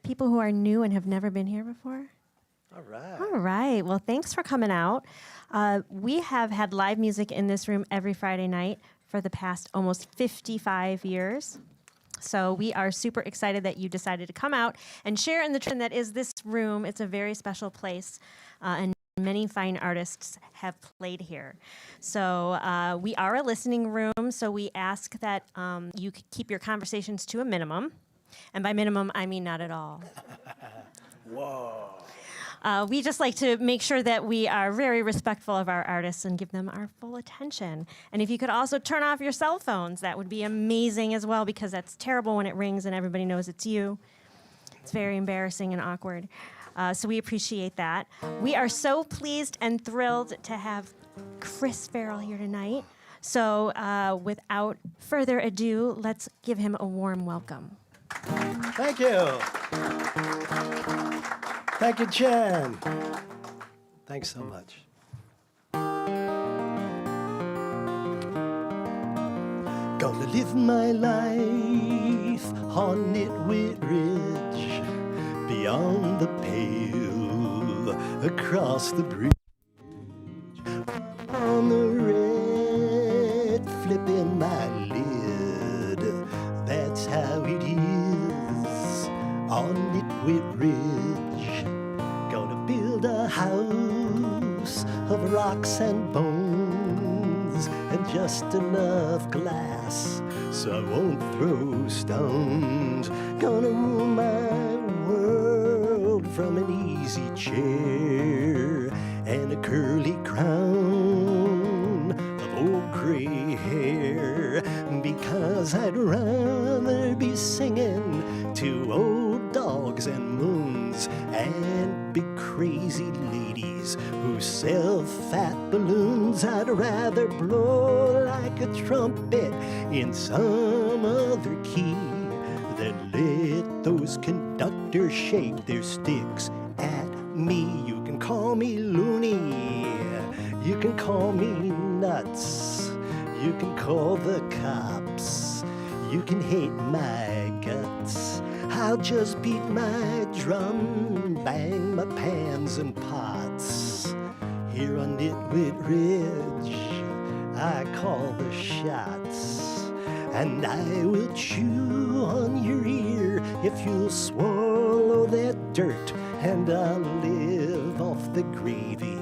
people who are new and have never been here before? All right. All right. Well, thanks for coming out. We have had live music in this room every Friday night for the past almost 55 years. So we are super excited that you decided to come out and share in the trend that is this room. It's a very special place, and many fine artists have played here. So we are a listening room, so we ask that you keep your conversations to a minimum. And by minimum, I mean not at all. Whoa. We just like to make sure that we are very respectful of our artists and give them our full attention. And if you could also turn off your cell phones, that would be amazing as well, because that's terrible when it rings and everybody knows it's you. It's very embarrassing and awkward. So we appreciate that. We are so pleased and thrilled to have Chris Farrell here tonight. So without further ado, let's give him a warm welcome. Thank you. Thank you, Jen. Thanks so much. Gonna live my life on Nitwit Ridge, beyond the pale, across the bridge, on the red, flipping my lid. That's how it is on Nitwit Ridge. Gonna build a house of rocks and bones and just enough glass so I won't throw stones. Gonna rule my world from an easy chair and a curly crown of old gray hair, because I'd rather be singing to old dogs and moons and big crazy ladies who sell fat balloons. I'd rather blow like a trumpet in some other key than let those conductors shake their sticks at me. You can call me loony, you can call me nuts, you can call the cops, you can hate my guts. I'll just beat my drum, bang my pans and pots. Here on Nitwit Ridge, I call the shots. And I will chew on your ear if you'll swallow that dirt. And I'll live off the gravy,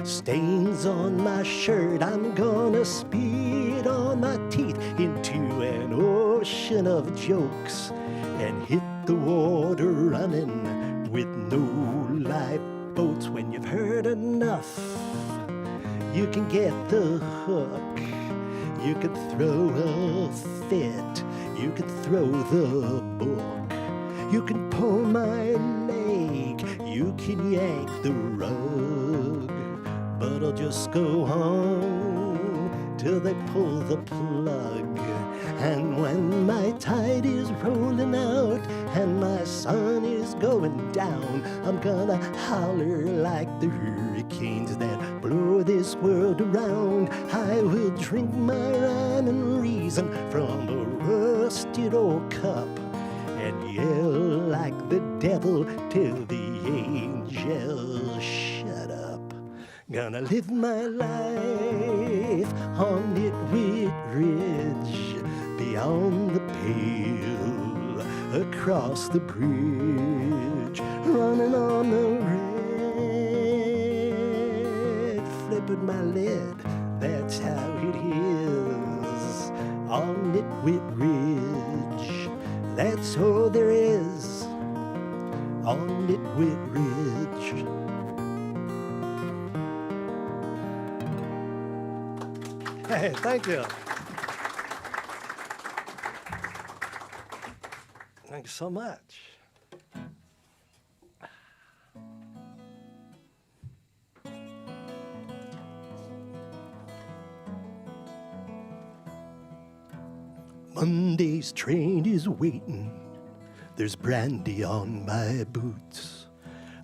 stains on my shirt. I'm gonna spit on my teeth into an ocean of jokes and hit the water running with no lifeboats. When you've heard enough, you can get the hook. You can throw a fit, you can throw the book, you can pull my leg, you can yank the rug. But I'll just go on till they pull the plug. And when my tide is rolling out and my sun is going down, I'm gonna holler like the hurricanes that blow this world around. I will drink my rhyme and reason from a rusted old cup and yell like the devil till the angels shut up. Gonna live my life on Nitwit Ridge, beyond the pale, across the bridge, running on the red, flipping my lid. That's how it is on Nitwit Ridge. That's all there is on Nitwit Ridge. Hey, thank you. Thanks so much. Monday's train is waiting. There's brandy on my boots.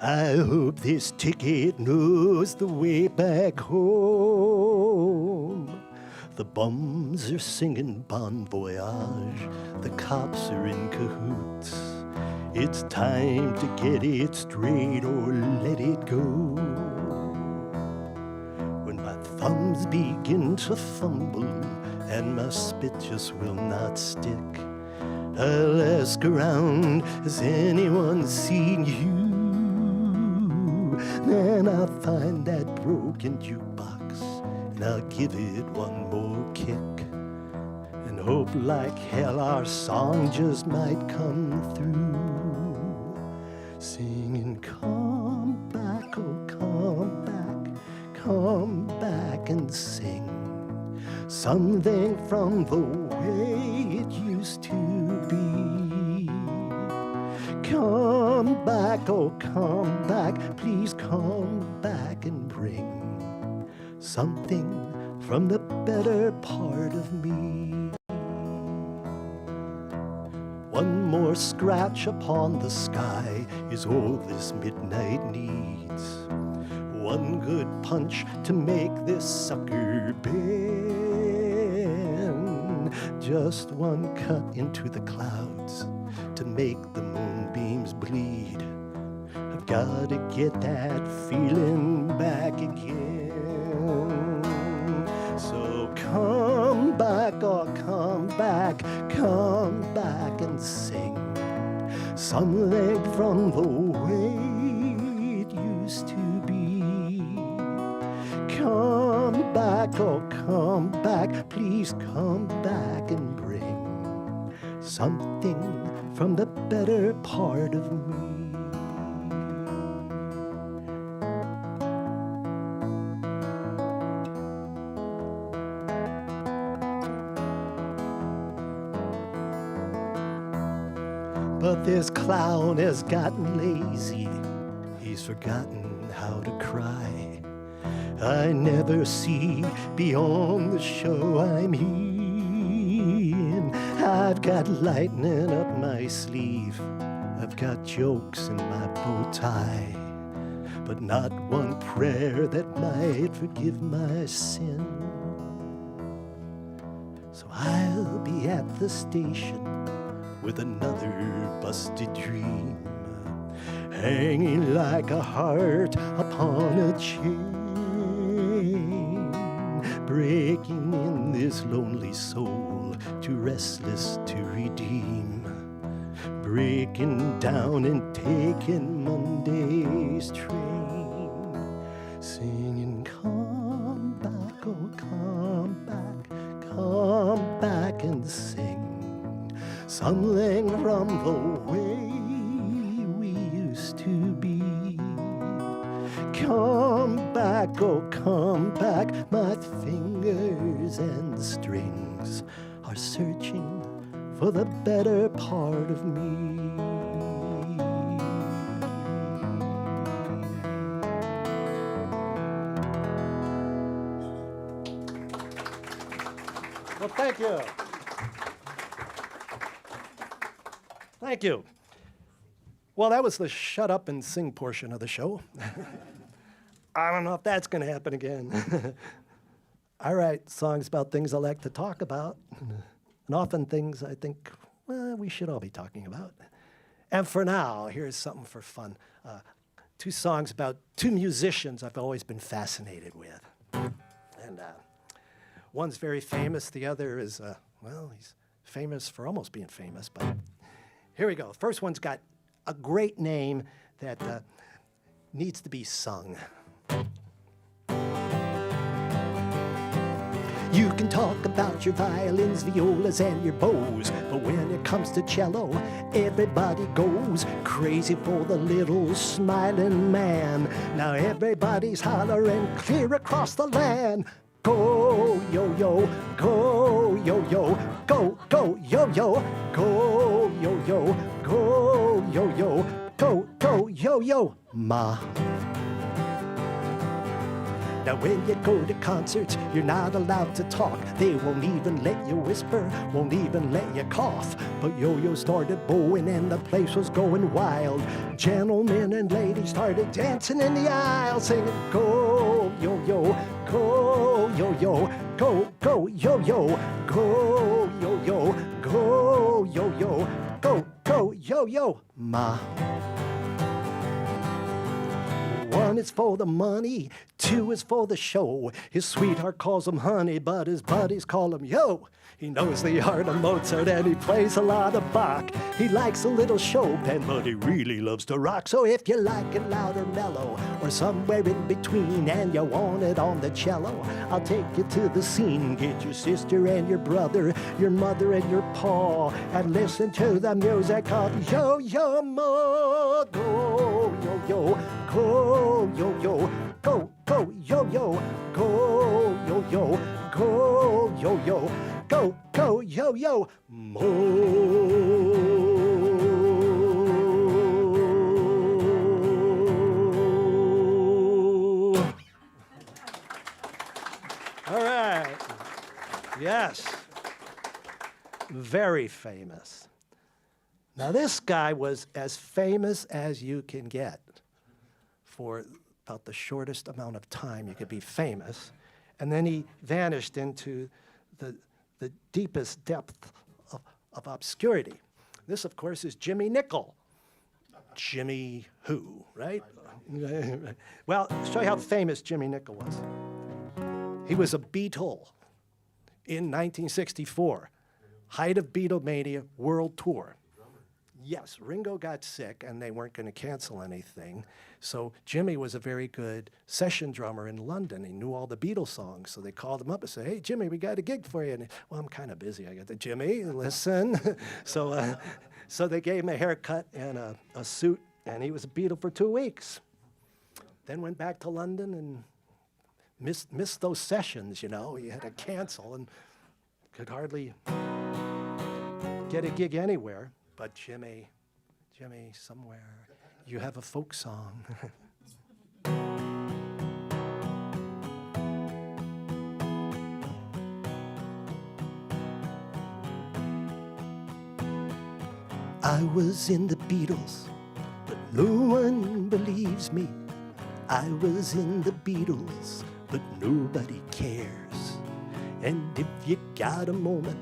I hope this ticket knows the way back home. The bums are singing Bon Voyage. The cops are in cahoots. It's time to get it straight or let it go. When my thumbs begin to fumble and my spit just will not stick, I'll ask around, has anyone seen you? Then I'll find that broken jukebox and I'll give it one more kick, and hope like hell our song just might come through. Singing, come back, oh come back and sing something from the way it used to be. Come back, oh come back, please come back and bring something from the better part of me. One more scratch upon the sky is all this midnight needs. One good punch to make this sucker bend. Just one cut into the clouds to make the moonbeams bleed. I've got to get that feeling back again. So come back, oh come back and sing something from the way it used to be. Come back, oh come back, please come back and bring something from the better part of me. But this clown has gotten lazy. He's forgotten how to cry. I never see beyond the show I'm in. I've got lightning up my sleeve. I've got jokes in my bow tie, but not one prayer that might forgive my sin. So I'll be at the station with another busted dream, hanging like a heart upon a chain, breaking in this lonely soul, too restless to redeem, breaking down and taking Monday's train, singing, come back, oh come back and sing something from the way we used to be. Come back, oh come back, my fingers and strings are searching for the better part of me. Well, thank you. Thank you. Well, that was the shut up and sing portion of the show. I don't know if that's going to happen again. I write songs about things I like to talk about, and often things I think, well, we should all be talking about. And for now, here's something for fun. Two songs about two musicians I've always been fascinated with. And one's very famous. The other is, well, he's famous for almost being famous, but here we go. First one's got a great name that needs to be sung. You can talk about your violins, violas, and your bows, but when it comes to cello, everybody goes crazy for the little smiling man. Now everybody's hollering clear across the land. Go, yo-yo, go, yo-yo, go, go, yo-yo, go, yo-yo, go, yo-yo, go, go, yo-yo, ma. Now when you go to concerts, you're not allowed to talk. They won't even let you whisper, won't even let you cough. But yo-yo started bowing and the place was going wild. Gentlemen and ladies started dancing in the aisle, singing, go, yo-yo, go, yo-yo, go, go, yo-yo, go, yo-yo, go, yo-yo, go, go, yo, yo, ma. One is for the money, two is for the show. His sweetheart calls him honey, but his buddies call him yo. He knows the art of Mozart and he plays a lot of Bach. He likes a little Chopin, but he really loves to rock. So if you like it loud or mellow, or somewhere in between, and you want it on the cello, I'll take you to the scene. Get your sister and your brother, your mother and your pa, and listen to the music called Yo-Yo Mo. Go, yo-yo, go, yo-yo, go, go, yo-yo, go, yo-yo, go, yo-yo. Go, go, yo, yo, mo. All right. Yes. Very famous. Now, this guy was as famous as you can get for about the shortest amount of time you could be famous. And then he vanished into the deepest depth of obscurity. This, of course, is Jimmy Nicol. Jimmy who, right? Well, to show you how famous Jimmy Nicol was. He was a Beatle in 1964. Height of Beatlemania world tour. Yes, Ringo got sick and they weren't going to cancel anything. So Jimmy was a very good session drummer in London. He knew all the Beatles songs. So they called him up and said, hey, Jimmy, we got a gig for you. And well, I'm kind of busy. I got the Jimmy, listen. So they gave him a haircut and a suit, and he was a Beatle for 2 weeks. Then went back to London and missed those sessions, you know. He had to cancel and could hardly get a gig anywhere. But Jimmy, somewhere, you have a folk song. I was in the Beatles, but no one believes me. I was in the Beatles, but nobody cares. And if you got a moment,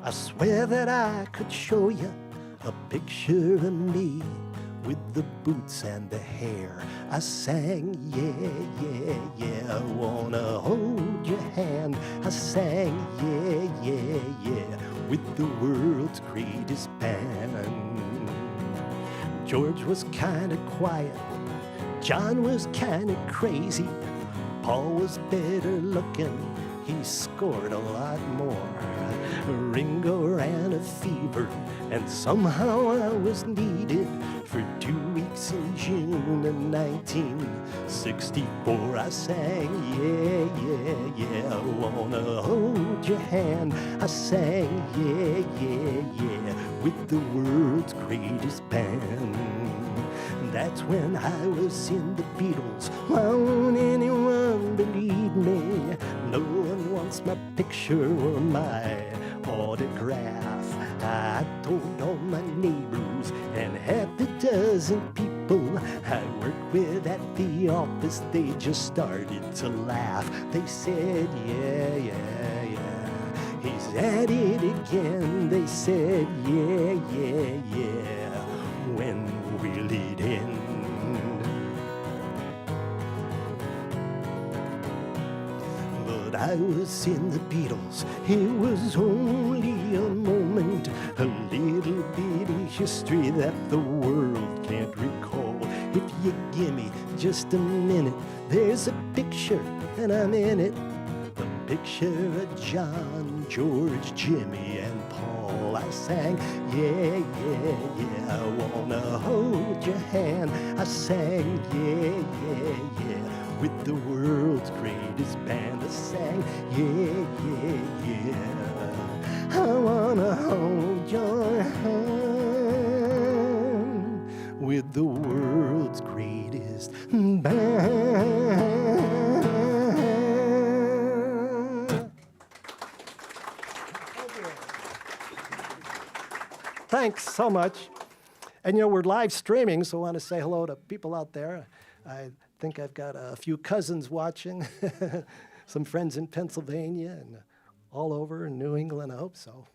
I swear that I could show you a picture of me with the boots and the hair. I sang, yeah, yeah, yeah, I wanna hold your hand. I sang, yeah, yeah, yeah, with the world's greatest band. George was kinda quiet, John was kinda crazy, Paul was better looking, he scored a lot more. Ringo ran a fever, and somehow I was needed for 2 weeks in June of 1964. I sang, yeah, yeah, yeah, I wanna hold your hand. I sang, yeah, yeah, yeah, with the world's greatest band. That's when I was in the Beatles. Why won't anyone believe me? No one wants my picture or my autograph. I told all my neighbors and half a dozen people I worked with at the office. They just started to laugh. They said, yeah, yeah, yeah, he's at it again. They said, yeah, yeah, yeah, when will it end? But I was in the Beatles, it was only a moment, a little bitty history that the world can't recall. If you give me just a minute, there's a picture and I'm in it, a picture of John, George, Jimmy and Paul. I sang, yeah, yeah, yeah, I wanna hold your hand. I sang, yeah, yeah, yeah, with the world's greatest band. I sang, yeah, yeah, yeah, I wanna hold your hand with the world's greatest band. Thanks so much. And you know, we're live streaming, so I want to say hello to people out there. I think I've got a few cousins watching, some friends in Pennsylvania and all over in New England, I hope so.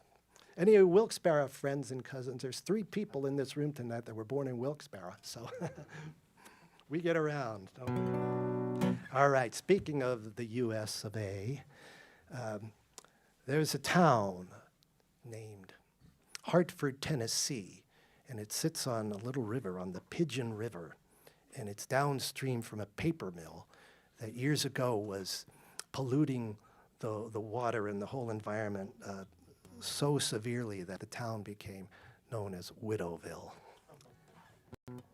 Any of Wilkes-Barre friends and cousins? There's 3 people in this room tonight that were born in Wilkes-Barre, so we get around, don't we? All right, speaking of the US of A, there's a town named Hartford, Tennessee, and it sits on a little river, on the Pigeon River, and it's downstream from a paper mill that years ago was polluting the water and the whole environment so severely that the town became known as Widowville.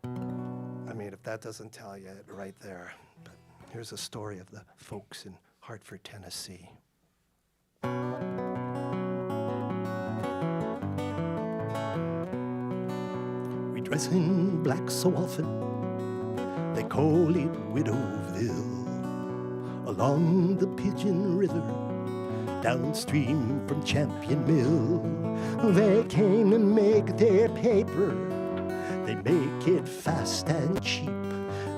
I mean, if that doesn't tell you it right there. But here's a story of the folks in Hartford, Tennessee. We dress in black so often, they call it Widowville. Along the Pigeon River, downstream from Champion Mill, they came and make their paper. They make it fast and cheap,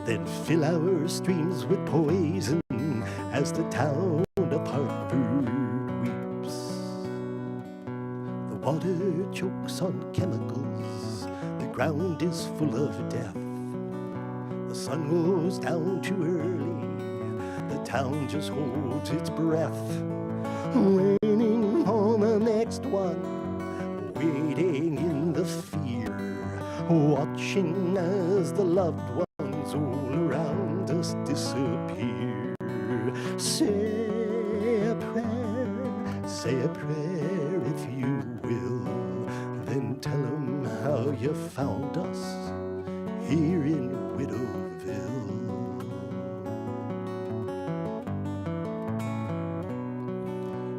then fill our streams with poison as the town of Hartford weeps. The water chokes on chemicals, the ground is full of death. The sun goes down too early, the town just holds its breath, waiting on the next one, waiting in the fear, watching as the loved ones all around us disappear. Say a prayer if you will, then tell 'em how you found us here in Widowville.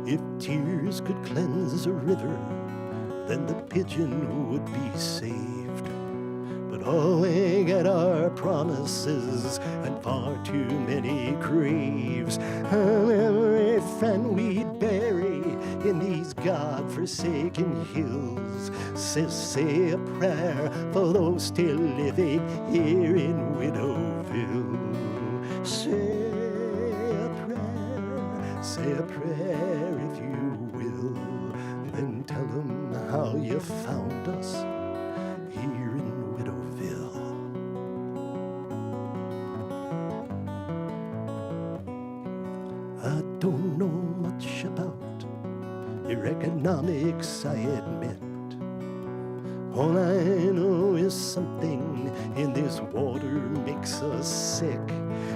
If tears could cleanse a river, then the pigeon would be saved. But all we get are promises and far too many graves. And every friend we'd bury in these God-forsaken hills says, say a prayer for those still living here in Widowville. Say a prayer if you will, then tell 'em how you found us here in Widowville. I don't know much about your economics, I admit. All I know is something in this water makes us sick.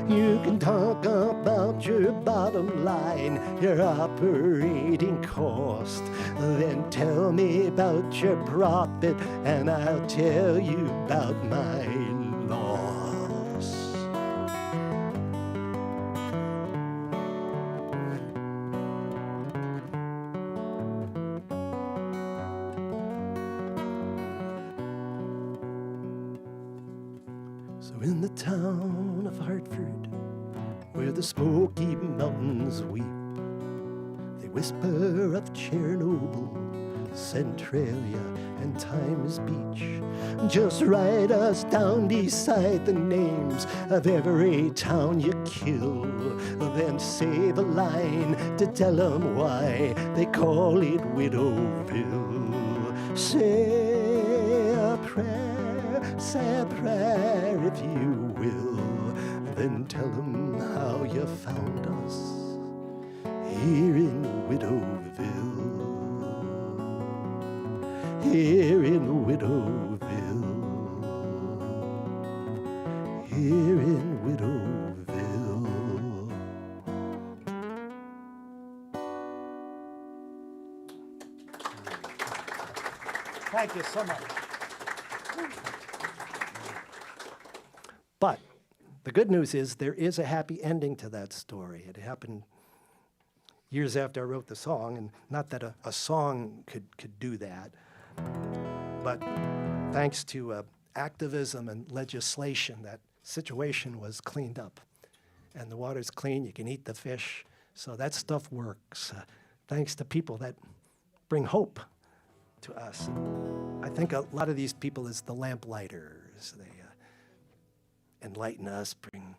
You can talk about your bottom line, your operating cost. Then tell me about your profit, and I'll tell you about my loss. So in the town of Hartford, where the Smoky Mountains weep, they whisper of Chernobyl, Centralia, and Times Beach. Just write us down beside the names of every town you kill, then save a line to tell them why they call it Widowville. Say a prayer if you will, then tell them how you found us here in Widowville. Here in Widowville. Here in Widowville. Thank you so much. But the good news is there is a happy ending to that story. It happened years after I wrote the song, and not that a song could do that, but thanks to activism and legislation, that situation was cleaned up. And the water's clean, you can eat the fish, so that stuff works. Thanks to people that bring hope to us. I think a lot of these people is the lamplighters. They enlighten us, bring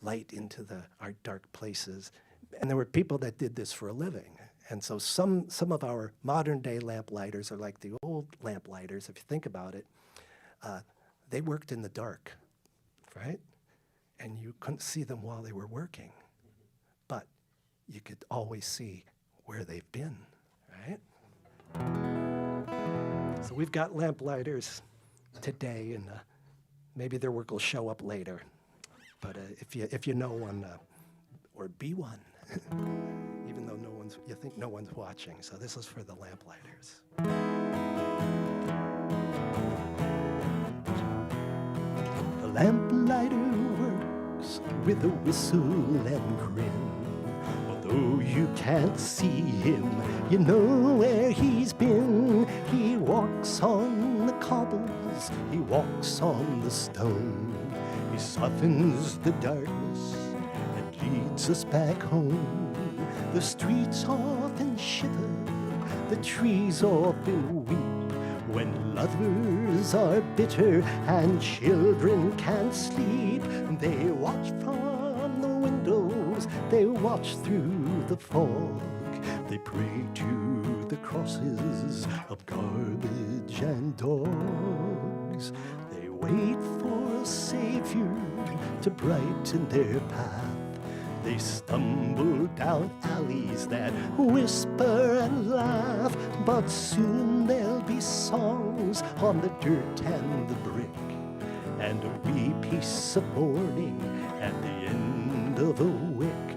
light into our dark places. And there were people that did this for a living, And so some of our modern day lamplighters are like the old lamplighters. If you think about it, they worked in the dark, right? And you couldn't see them while they were working, but you could always see where they've been, right? So we've got lamplighters today, and maybe their work will show up later. But if you know one, or be one, even though you think no one's watching. So this is for the lamplighters. The lamplighter works with a whistle and grin. Although you can't see him, you know where he's been. He walks on the cobbles, he walks on the stone. He softens the darkness and leads us back home. The streets often shiver, the trees often weep, when lovers are bitter and children can't sleep. They watch from the windows, they watch through the fog. They pray to the crosses of garbage and dogs. They wait for a savior to brighten their path. They stumble down alleys that whisper and laugh, but soon there'll be songs on the dirt and the brick, and a wee piece of morning at the end of a wick.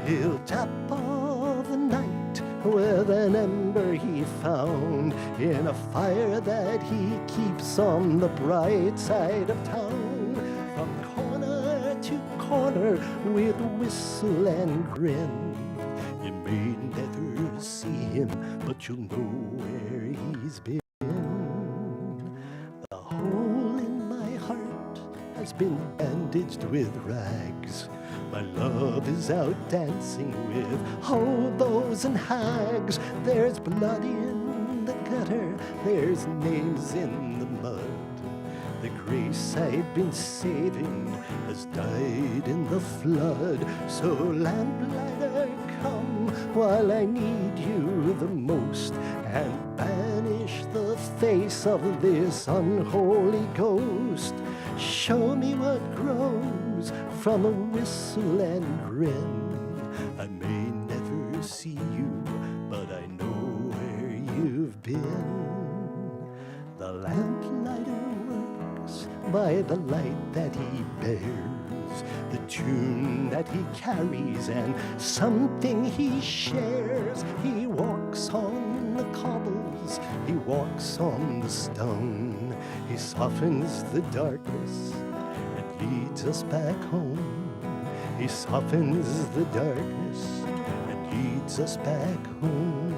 He'll tap all the night with an ember he found in a fire that he keeps on the bright side of town. From corner to corner with whistle and grin. You may never see him, but you'll know where he's been. The hole in my heart has been bandaged with rags. My love is out dancing with hobos and hags. There's blood in the gutter, there's names in the mud. The grace I've been saving has died in the flood. So lamplighter, come while I need you the most, and banish the face of this unholy ghost. Show me what grows from a whistle and grin. I may never see you, but I know where you've been. The lamplighter works by the light that he bears, the tune that he carries and something he shares. He walks on the cobbles, he walks on the stone. He softens the darkness and leads us back home. He softens the darkness and leads us back home.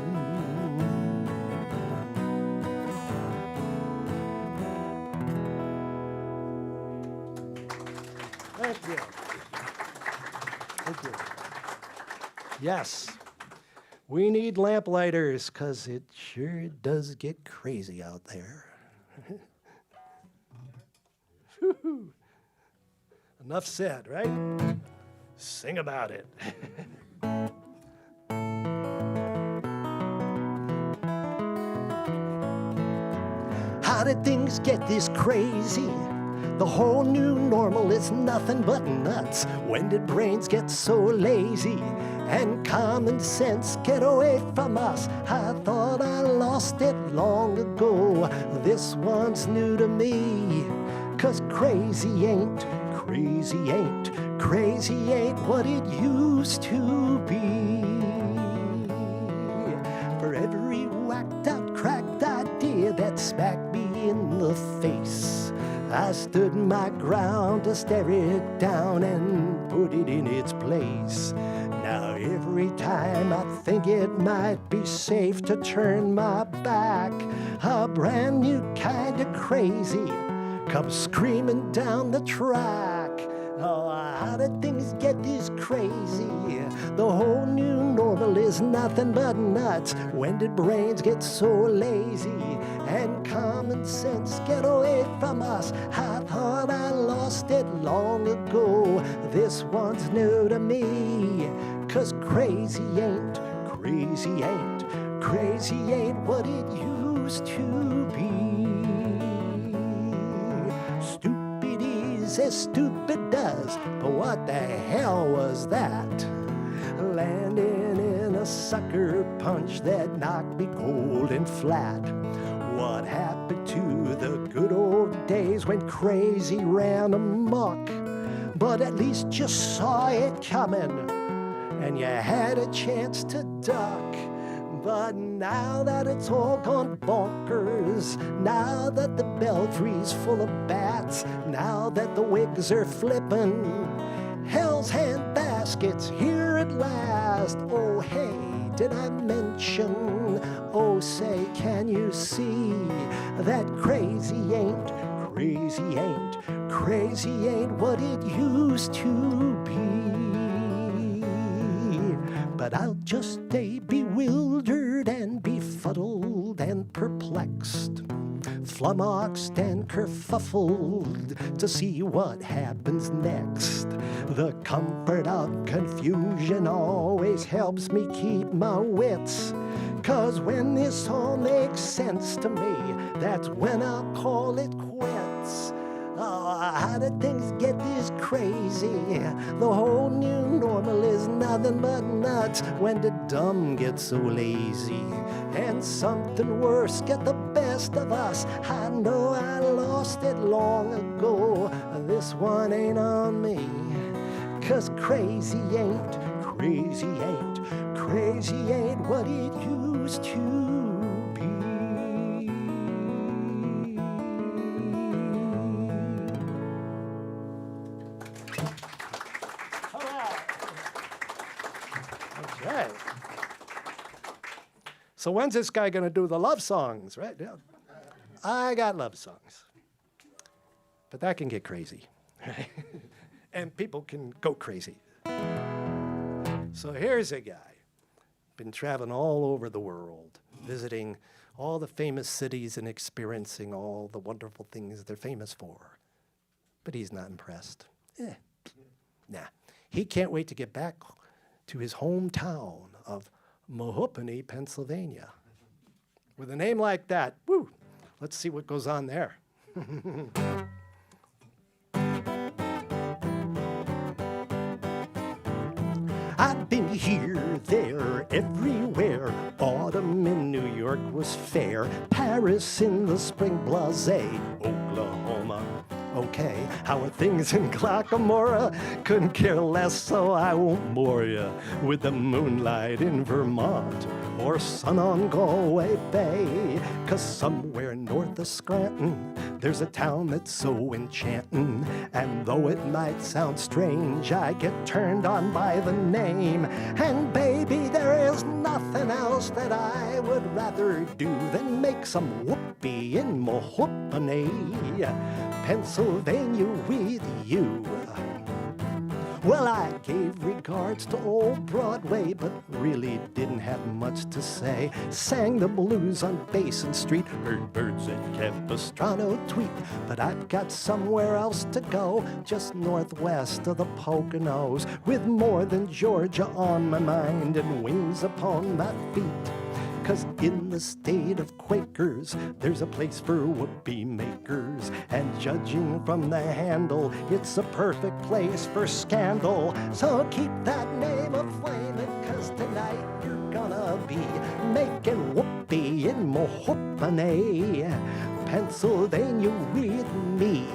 Thank you. Thank you. Yes, we need lamplighters because it sure does get crazy out there. Enough said, right? Sing about it. How did things get this crazy? The whole new normal is nothing but nuts. When did brains get so lazy and common sense get away from us? I thought I lost it long ago. This one's new to me, 'cause crazy ain't what it used to be. For every whacked out, cracked idea that smacked me in the face, I stood my ground to stare it down and put it in its place. Now every time I think it might be safe to turn my back, a brand new kind of crazy comes screaming down the track. Oh, how did things get this crazy? The whole new normal is nothing but nuts. When did brains get so lazy and common sense get away from us? I thought I lost it long ago. This one's new to me, 'cause crazy ain't crazy ain't what it used to be. Stupid is as stupid does, but what the hell was that? Landing in a sucker punch that knocked me cold and flat. What happened to the good old days when crazy ran amok? But at least you saw it coming, and you had a chance to duck. But now that it's all gone bonkers, now that the belfry's full of bats, now that the wigs are flippin', hell's hand baskets here at last. Oh hey, did I mention? Oh say, can you see that crazy ain't what it used to be? But I'll just stay bewildered and befuddled and perplexed, flummoxed and kerfuffled to see what happens next. The comfort of confusion always helps me keep my wits, 'cause when this all makes sense to me, that's when I'll call it quits. Oh, how did things get this crazy? The whole new normal is nothing but nuts when the dumb get so lazy and something worse get the best of us. I know I lost it long ago. This one ain't on me, 'cause crazy ain't what it used to be. Okay. So when's this guy going to do the love songs, right? Yeah. I got love songs. But that can get crazy. And people can go crazy. So here's a guy, been traveling all over the world, visiting all the famous cities and experiencing all the wonderful things they're famous for. But he's not impressed. Nah. He can't wait to get back to his hometown of Mahoopany, Pennsylvania. With a name like that, woo, let's see what goes on there. I've been here, there, everywhere. Autumn in New York was fair. Paris in the spring, blasé. Oklahoma, okay. How are things in Glockamora? Couldn't care less, so I won't bore ya with the moonlight in Vermont or sun on Galway Bay. 'Cause somewhere north of Scranton, there's a town that's so enchanting. And though it might sound strange, I get turned on by the name. And baby, there is nothing else that I would rather do than make some whoopee in Mahoopany, Pennsylvania with you. Well, I gave regards to old Broadway, but really didn't have much to say. Sang the blues on Basin Street, heard birds at Capistrano tweet. But I've got somewhere else to go, just northwest of the Poconos, with more than Georgia on my mind and wings upon my feet. 'Cause in the state of Quakers, there's a place for whoopee makers. And judging from the handle, it's a perfect place for scandal. So keep that name a-flamin', 'cause tonight you're gonna be making whoopee in Mahoopany, Pennsylvania with me.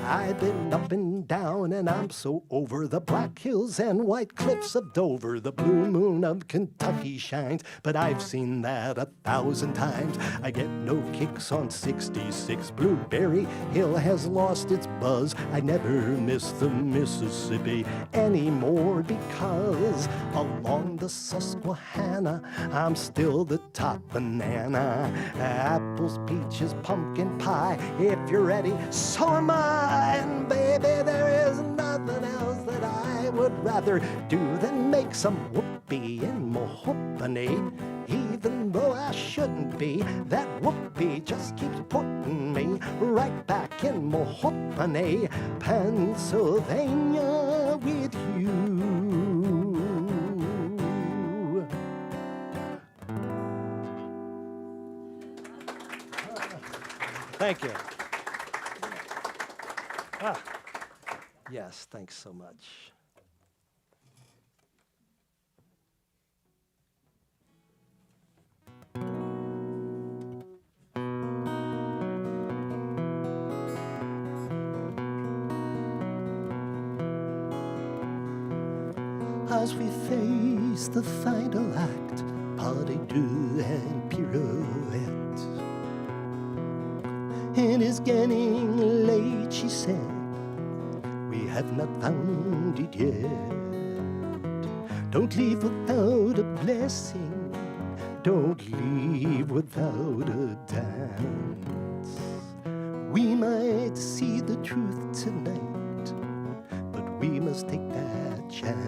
I've been up and down and I'm so over the Black Hills and White Cliffs of Dover. The blue moon of Kentucky shines, but I've seen that 1,000 times. I get no kicks on 66. Blueberry Hill has lost its buzz. I never miss the Mississippi anymore, because along the Susquehanna, I'm still the top banana. Apples, peaches, pumpkin pie, if you're ready, so am I. And baby, there is nothing else that I would rather do than make some whoopee in Mahoopany. Even though I shouldn't be, that whoopee just keeps putting me right back in Mahoopany, Pennsylvania with you. Thank you. Ah. Yes, thanks so much. As we face the final act, pas de deux and pirouette. It is getting late, she said. We have not found it yet. Don't leave without a blessing. Don't leave without a dance. We might see the truth tonight, but we must take that chance.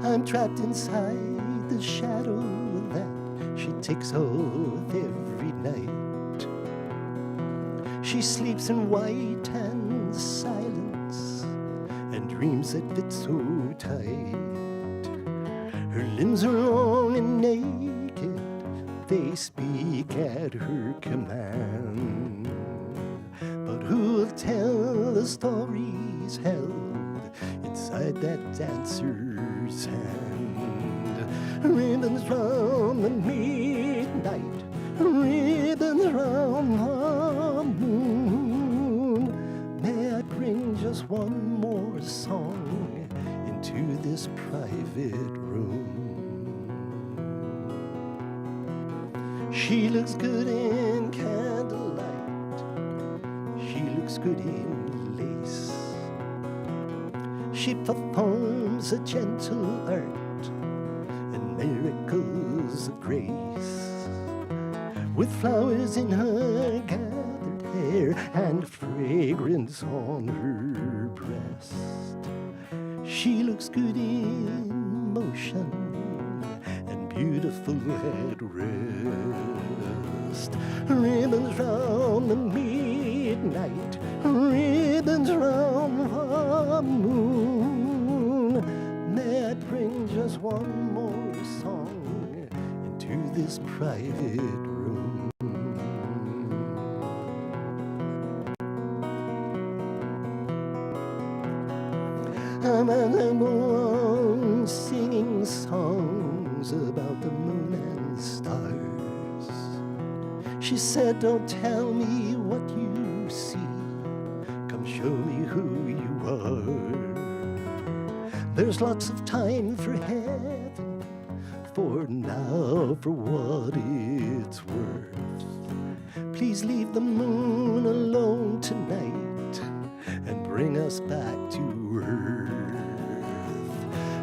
I'm trapped inside the shadow that she takes off every night. She sleeps in white and silence and dreams that fit so tight. Her limbs are long and naked, they speak at her command. But who'll tell the stories held inside that dancer's hand? Ribbons round the midnight, ribbons round the moon. May I bring just one more song into this private room? She looks good in candlelight, she looks good in lace. She performs a gentle art and miracles of grace. With flowers in her gathered hair and fragrance on her breast. She looks good in motion and beautiful at rest. Ribbons round the midnight, ribbons round the moon. May I bring just one more song into this private room? I'm on singing songs about the moon and stars. She said, don't tell me what you see, come show me who you are. There's lots of time for heaven, for now, for what it's worth. Please leave the moon alone tonight and bring us back to earth.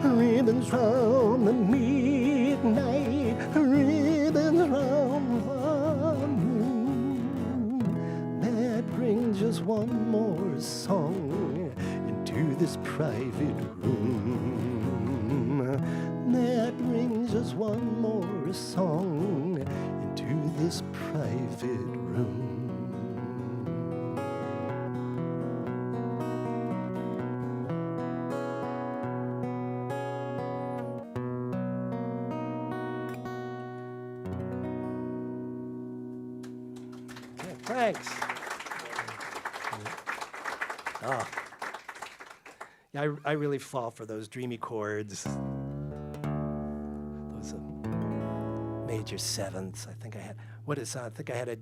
Ribbons round the midnight, ribbons round the moon. May I bring just one more song into this private room? May I bring just one more song into this private room? Thanks. Oh. Yeah, I really fall for those dreamy chords. Those major sevenths. I think I had, I think I had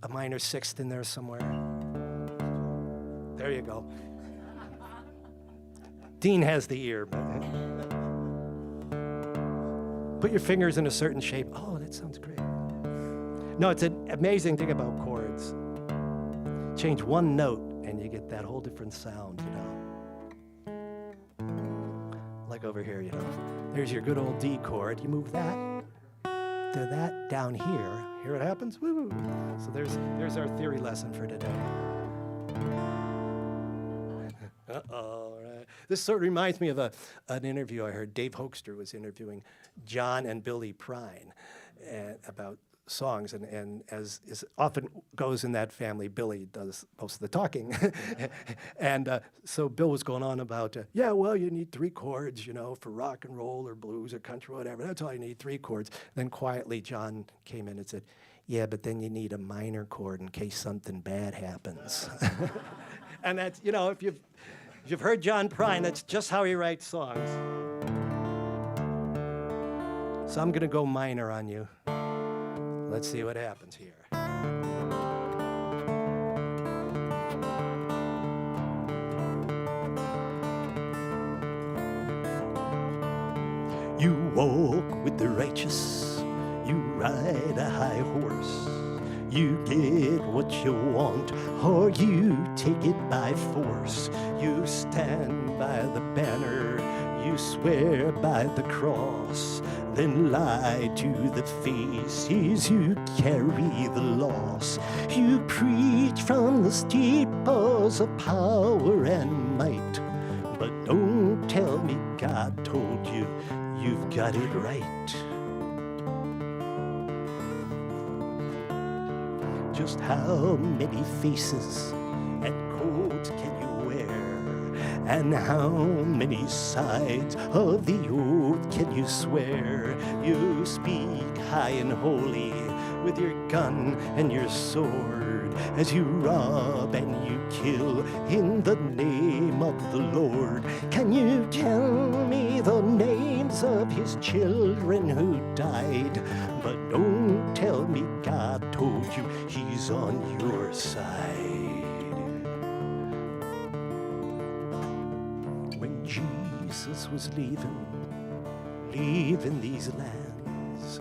a minor sixth in there somewhere. There you go. Dean has the ear. Put your fingers in a certain shape. Oh, that sounds great. No, it's an amazing thing about chords. Change one note and you get that whole different sound, you know. Like over here, you know. There's your good old D chord. You move that to that down here. Hear what happens? Woo! So there's our theory lesson for today. Uh-oh, right. This sort of reminds me of an interview I heard. Dave Hoekster was interviewing John and Billy Prine about songs, and as is often goes in that family, Billy does most of the talking. And so Bill was going on about, yeah, well, you need 3 chords, you know, for rock and roll or blues or country, whatever. That's all you need, 3 chords. Then quietly, John came in and said, yeah, but then you need a minor chord in case something bad happens. And that's, you know, if you've heard John Prine, that's just how he writes songs. So I'm gonna go minor on you. Let's see what happens here. You walk with the righteous, you ride a high horse. You get what you want, or you take it by force. You stand by the banner, you swear by the cross, then lie to the faces you carry the loss. You preach from the steeples of power and might, but don't tell me God told you you've got it right. Just how many faces and coats can you wear? And how many sides of the oath can you swear? You speak high and holy with your gun and your sword, as you rob and you kill in the name of the Lord. Can you tell me the names of his children who died? But don't tell me God told you he's on your side. When Jesus was leaving these lands,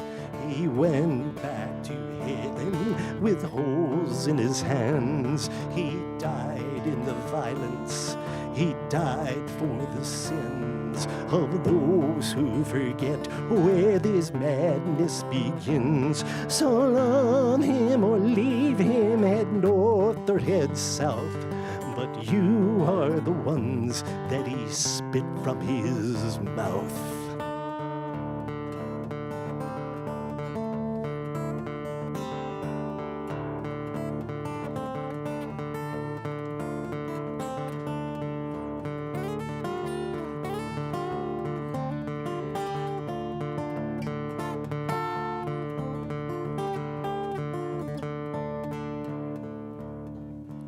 he went back to heaven with holes in his hands. He died in the violence, he died for the sins of those who forget where this madness begins. So love him or leave him, head north or head south, but you are the ones that he spit from his mouth.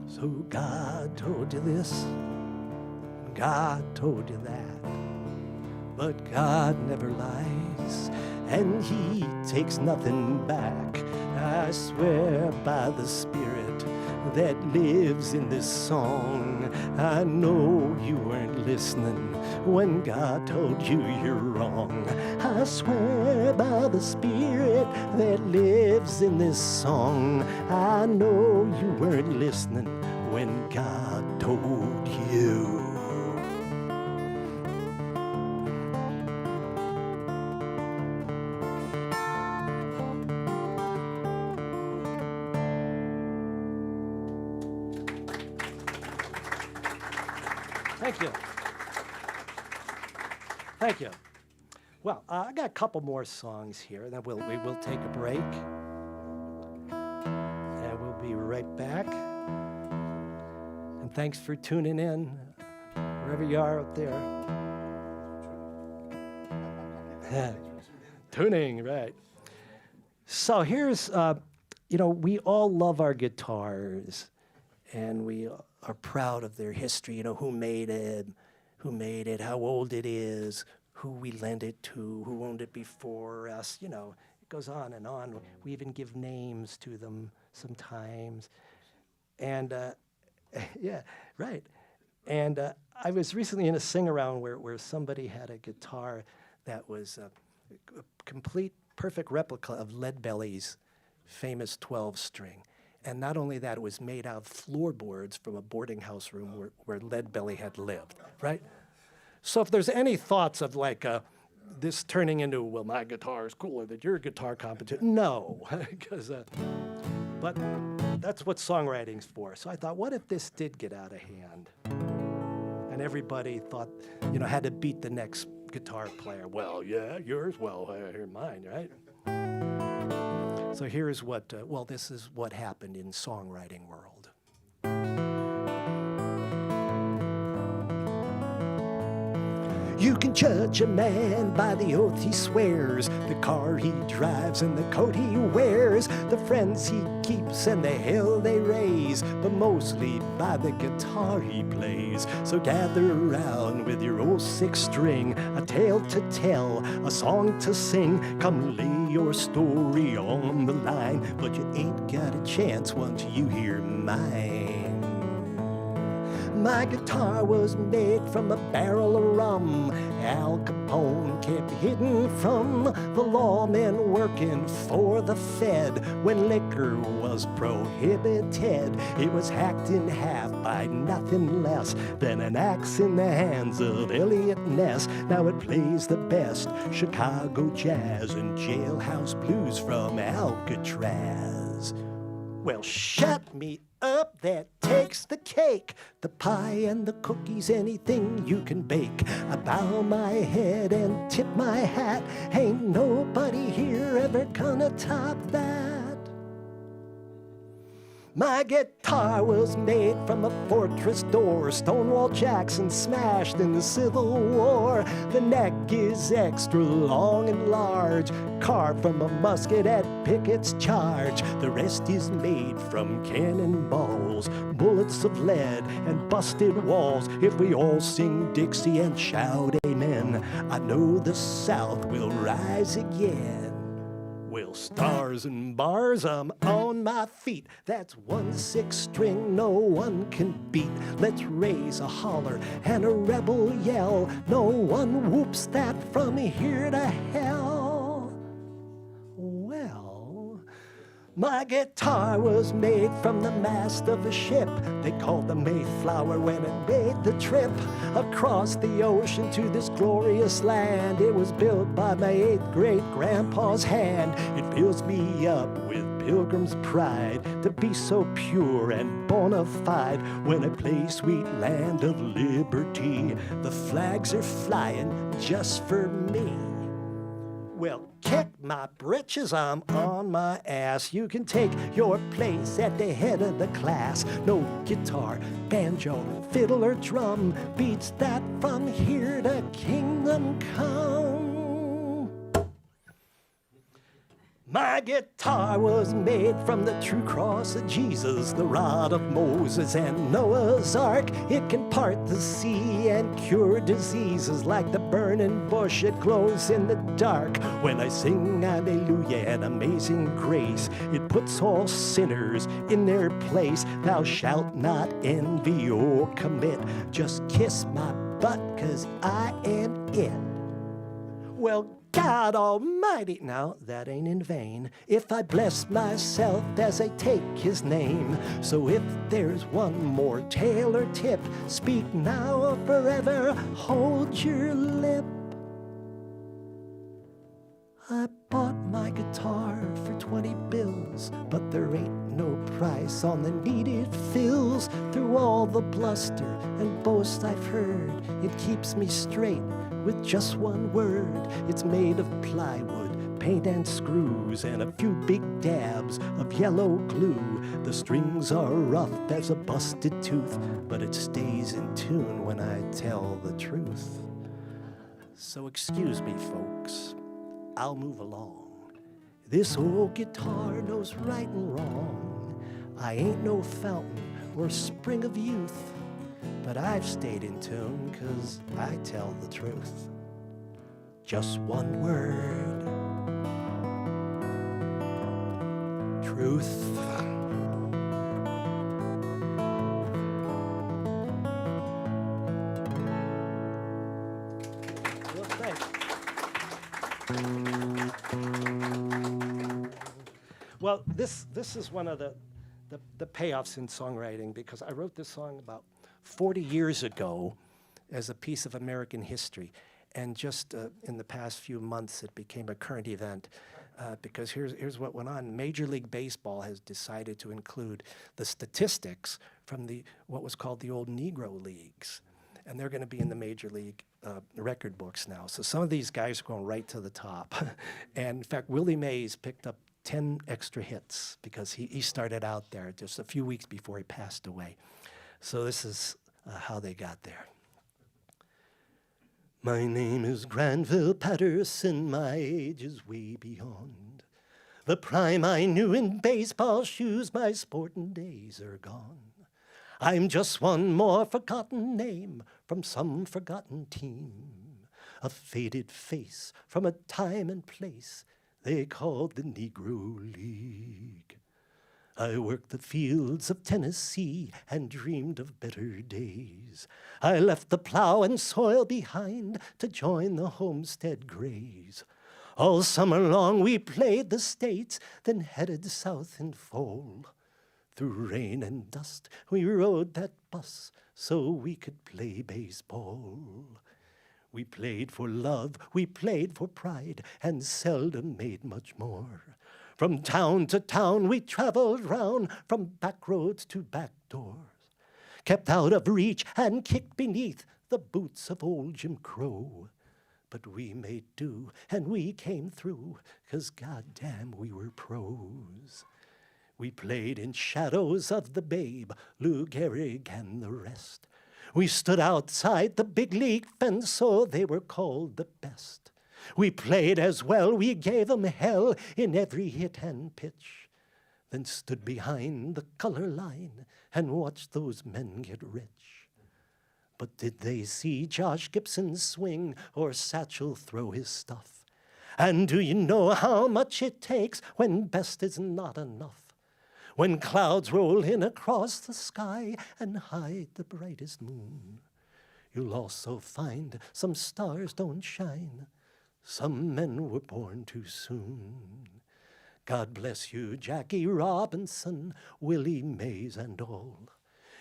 So God told you this, God told you that, but God never lies, and he takes nothing back. I swear by the Spirit that lives in this song, I know you weren't listening when God told you you're wrong. I swear by the Spirit that lives in this song, I know you weren't listening when God told you. Thank you. Thank you. Well, I got a couple more songs here, and then we will take a break. And we'll be right back. And thanks for tuning in, wherever you are out there. Tuning, right. So here's, we all love our guitars, and we are proud of their history, who made it, how old it is, who we lent it to, who owned it before us, it goes on and on. We even give names to them sometimes. And, yeah, right. And I was recently in a sing-around where somebody had a guitar that was a complete, perfect replica of Leadbelly's famous 12-string. And not only that, it was made out of floorboards from a boarding house room where Leadbelly had lived, right? So if there's any thoughts of this turning into, well, my guitar is cooler than your guitar competition, no, because, but that's what songwriting's for. So I thought, what if this did get out of hand? And everybody thought, had to beat the next guitar player. Well, yeah, yours, well, mine, right? So here's what, well, this is what happened in songwriting world. You can judge a man by the oath he swears, the car he drives and the coat he wears, the friends he keeps and the hell they raise, but mostly by the guitar he plays. So gather around with your old six string, a tale to tell, a song to sing. Come lay your story on the line, but you ain't got a chance once you hear mine. My guitar was made from a barrel of rum Al Capone kept hidden from the lawmen working for the Fed. When liquor was prohibited, it was hacked in half by nothing less than an axe in the hands of Elliot Ness. Now it plays the best Chicago jazz and jailhouse blues from Alcatraz. Well, shut me up, that takes the cake. The pie and the cookies, anything you can bake. I bow my head and tip my hat. Ain't nobody here ever gonna top that. My guitar was made from a fortress door Stonewall Jackson smashed in the Civil War. The neck is extra long and large, carved from a musket at Pickett's charge. The rest is made from cannonballs, bullets of lead, and busted walls. If we all sing Dixie and shout amen, I know the South will rise again. Well, stars and bars, I'm on my feet. That's 1 6 string no one can beat. Let's raise a holler and a rebel yell. No one whoops that from here to hell. Well, my guitar was made from the mast of a ship they called the Mayflower when it made the trip across the ocean to this glorious land. It was built by my 8th great-grandpa's hand. It fills me up with pilgrim's pride to be so pure and bona fide. When I play Sweet Land of Liberty, the flags are flying just for me. Well, kick my britches, I'm on my ass. You can take your place at the head of the class. No guitar, banjo, fiddle, or drum beats that from here to kingdom come. My guitar was made from the true cross of Jesus, the rod of Moses and Noah's Ark. It can part the sea and cure diseases like the burning bush. It glows in the dark. When I sing hallelujah and amazing grace, it puts all sinners in their place. Thou shalt not envy or commit. Just kiss my butt, 'cause I am it. Well, God Almighty, now that ain't in vain, if I bless myself as I take his name. So if there's one more tale or tip, speak now or forever hold your lip. I bought my guitar for 20 bills, but there ain't no price on the needed fills. Through all the bluster and boast I've heard, it keeps me straight with just one word. It's made of plywood, paint and screws, and a few big dabs of yellow glue. The strings are rough as a busted tooth, but it stays in tune when I tell the truth. So excuse me, folks, I'll move along. This old guitar knows right and wrong. I ain't no fountain or spring of youth, but I've stayed in tune 'cause I tell the truth. Just one word. Truth. Well, thanks. Well, this is one of the payoffs in songwriting, because I wrote this song about 40 years ago as a piece of American history. And just in the past few months, it became a current event because here's what went on. Major League Baseball has decided to include the statistics from what was called the old Negro Leagues. And they're going to be in the Major League record books now. So some of these guys are going right to the top. And in fact, Willie Mays picked up 10 extra hits because he started out there just a few weeks before he passed away. So this is how they got there. My name is Granville Patterson, my age is way beyond the prime I knew in baseball shoes, my sporting days are gone. I'm just one more forgotten name from some forgotten team, a faded face from a time and place they called the Negro League. I worked the fields of Tennessee and dreamed of better days. I left the plow and soil behind to join the homestead grays. All summer long we played the states, then headed south in fall. Through rain and dust we rode that bus so we could play baseball. We played for love, we played for pride, and seldom made much more. From town to town we traveled round, from back roads to back doors. Kept out of reach and kicked beneath the boots of old Jim Crow. But we made do, and we came through, 'cause goddamn we were pros. We played in shadows of the Babe, Lou Gehrig and the rest. We stood outside the big league fence, so they were called the best. We played as well, we gave 'em hell in every hit and pitch, then stood behind the color line and watched those men get rich. But did they see Josh Gibson swing or Satchel throw his stuff? And do you know how much it takes when best is not enough? When clouds roll in across the sky and hide the brightest moon, you'll also find some stars don't shine. Some men were born too soon. God bless you, Jackie Robinson, Willie Mays and all.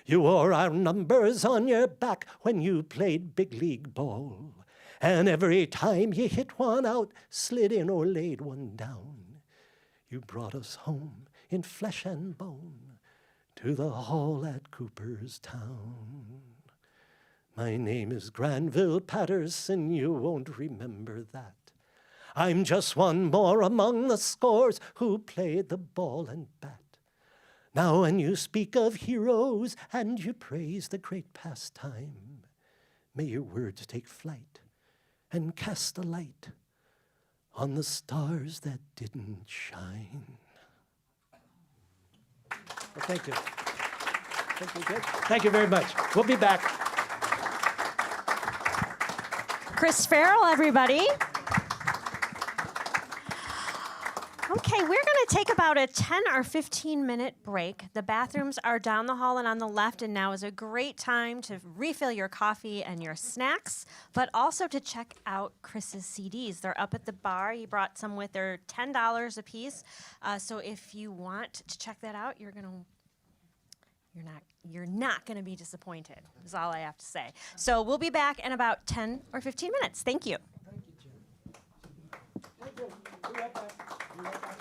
You wore our numbers on your back when you played big league ball. And every time you hit one out, slid in or laid one down, you brought us home in flesh and bone to the hall at Cooperstown. My name is Granville Patterson, you won't remember that. I'm just one more among the scores who played the ball and bat. Now when you speak of heroes and you praise the great pastime, may your words take flight and cast a light on the stars that didn't shine. Well, thank you. Thank you, good. Thank you very much. We'll be back. Chris Farrell, everybody. Okay, we're going to take about a 10 or 15-minute break. The bathrooms are down the hall and on the left, and now is a great time to refill your coffee and your snacks, but also to check out Chris's CDs. They're up at the bar. He brought some with. They're $10 a piece. So if you want to check that out, you're not going to be disappointed, is all I have to say. So we'll be back in about 10 or 15 minutes. Thank you. Thank you, Jim. Thank you. Be right back. Be right back.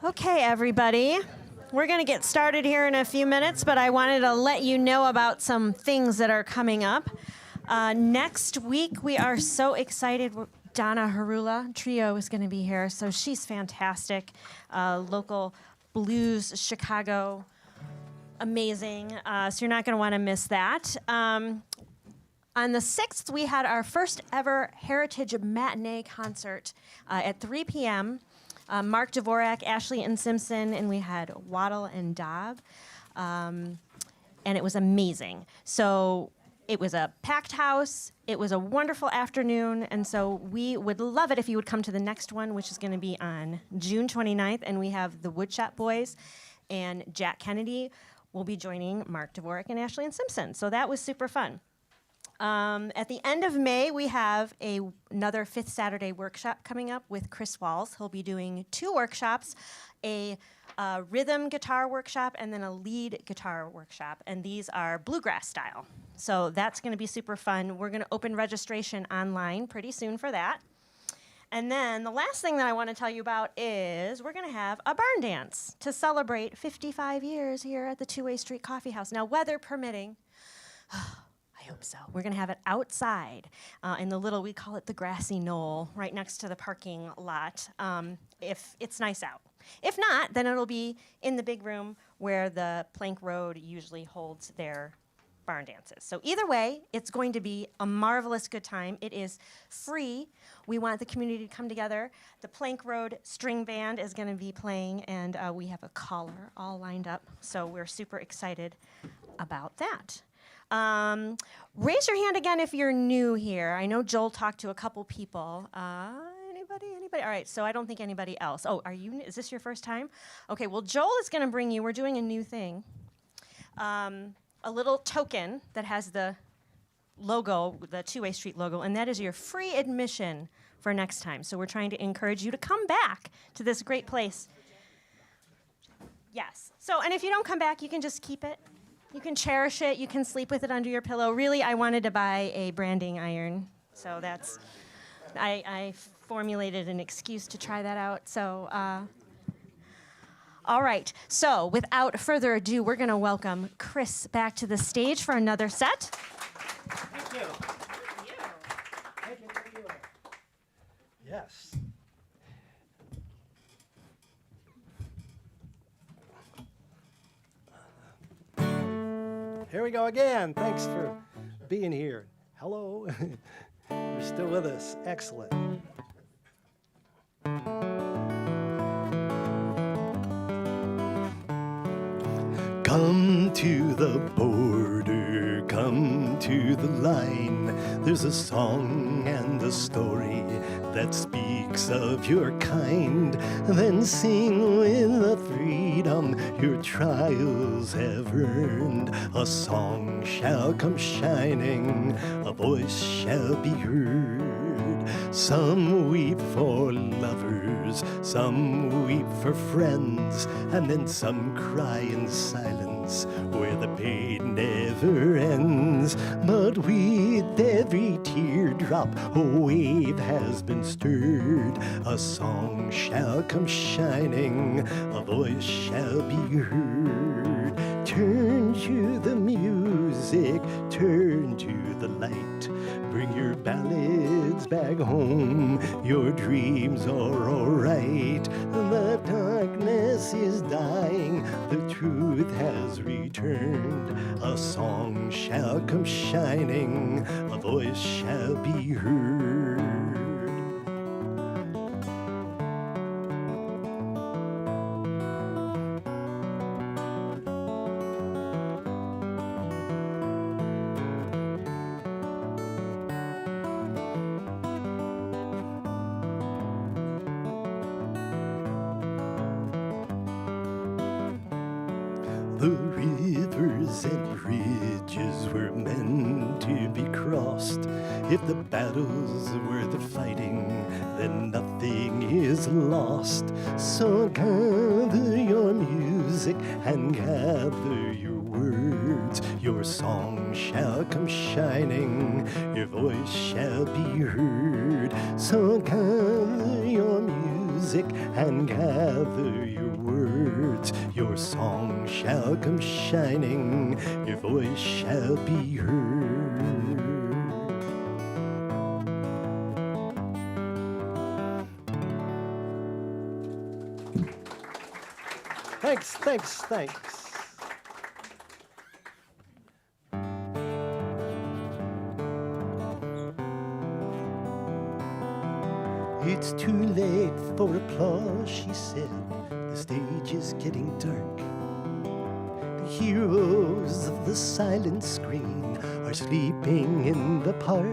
Okay, everybody. We're going to get started here in a few minutes, but I wanted to let you know about some things that are coming up. Next week, we are so excited. Donna Harula Trio is going to be here, so she's fantastic. Local blues, Chicago, amazing. So you're not going to want to miss that. On the 6th, we had our first ever Heritage Matinee concert at 3 p.m. Mark Dvorak, Ashley and Simpson, and we had Waddle and Dobb. And it was amazing. So it was a packed house. It was a wonderful afternoon. And so we would love it if you would come to the next one, which is going to be on June 29th. And we have the Woodshop Boys and Jack Kennedy will be joining Mark Dvorak and Ashley and Simpson. So that was super fun. At the end of May, we have another Fifth Saturday workshop coming up with Chris Walls. He'll be doing 2 workshops, a rhythm guitar workshop and then a lead guitar workshop, and these are bluegrass style. So that's going to be super fun. We're going to open registration online pretty soon for that. And then the last thing that I want to tell you about is we're going to have a barn dance to celebrate 55 years here at the Two-Way Street Coffee House. Now, weather permitting, I hope so. We're going to have it outside in the little, we call it the grassy knoll, right next to the parking lot, if it's nice out. If not, then it'll be in the big room where the Plank Road usually holds their barn dances. So either way, it's going to be a marvelous good time. It is free. We want the community to come together. The Plank Road String Band is going to be playing, and we have a caller all lined up. So we're super excited about that. Raise your hand again if you're new here. I know Joel talked to a couple people. Anybody? All right, so I don't think anybody else. Oh, are you? Is this your first time? Okay, well, Joel is going to bring you, we're doing a new thing, a little token that has the logo, the Two-Way Street logo, and that is your free admission for next time. So we're trying to encourage you to come back to this great place. Yes. So, and if you don't come back, you can just keep it. You can cherish it. You can sleep with it under your pillow. Really, I wanted to buy a branding iron, so that's, I formulated an excuse to try that out. So, all right. So, without further ado, we're going to welcome Chris back to the stage for another set. Thank you. Thank you. Yes. Here we go again. Thanks for being here. Hello. You're still with us. Excellent. Come to the border, come to the line. There's a song and a story that speaks of your kind. Then sing with the freedom your trials have earned. A song shall come shining, a voice shall be heard. Some weep for lovers, some weep for friends, and then some cry in silence where the pain never ends. But with every teardrop a wave has been stirred. A song shall come shining, a voice shall be heard. Turn to the music, turn to the light. Bring your ballads back home, your dreams are alright. The darkness is dying, the truth has returned. A song shall come shining, a voice shall be heard. The rivers and bridges were meant to be crossed. If the battles were the fighting, then nothing is lost. So gather your music and gather your words. Your song shall come shining, your voice shall be heard. So gather your music music and gather your words. Your song shall come shining, your voice shall be heard. Thanks. It's too late for applause, she said. The stage is getting dark. The heroes of the silent screen are sleeping in the park.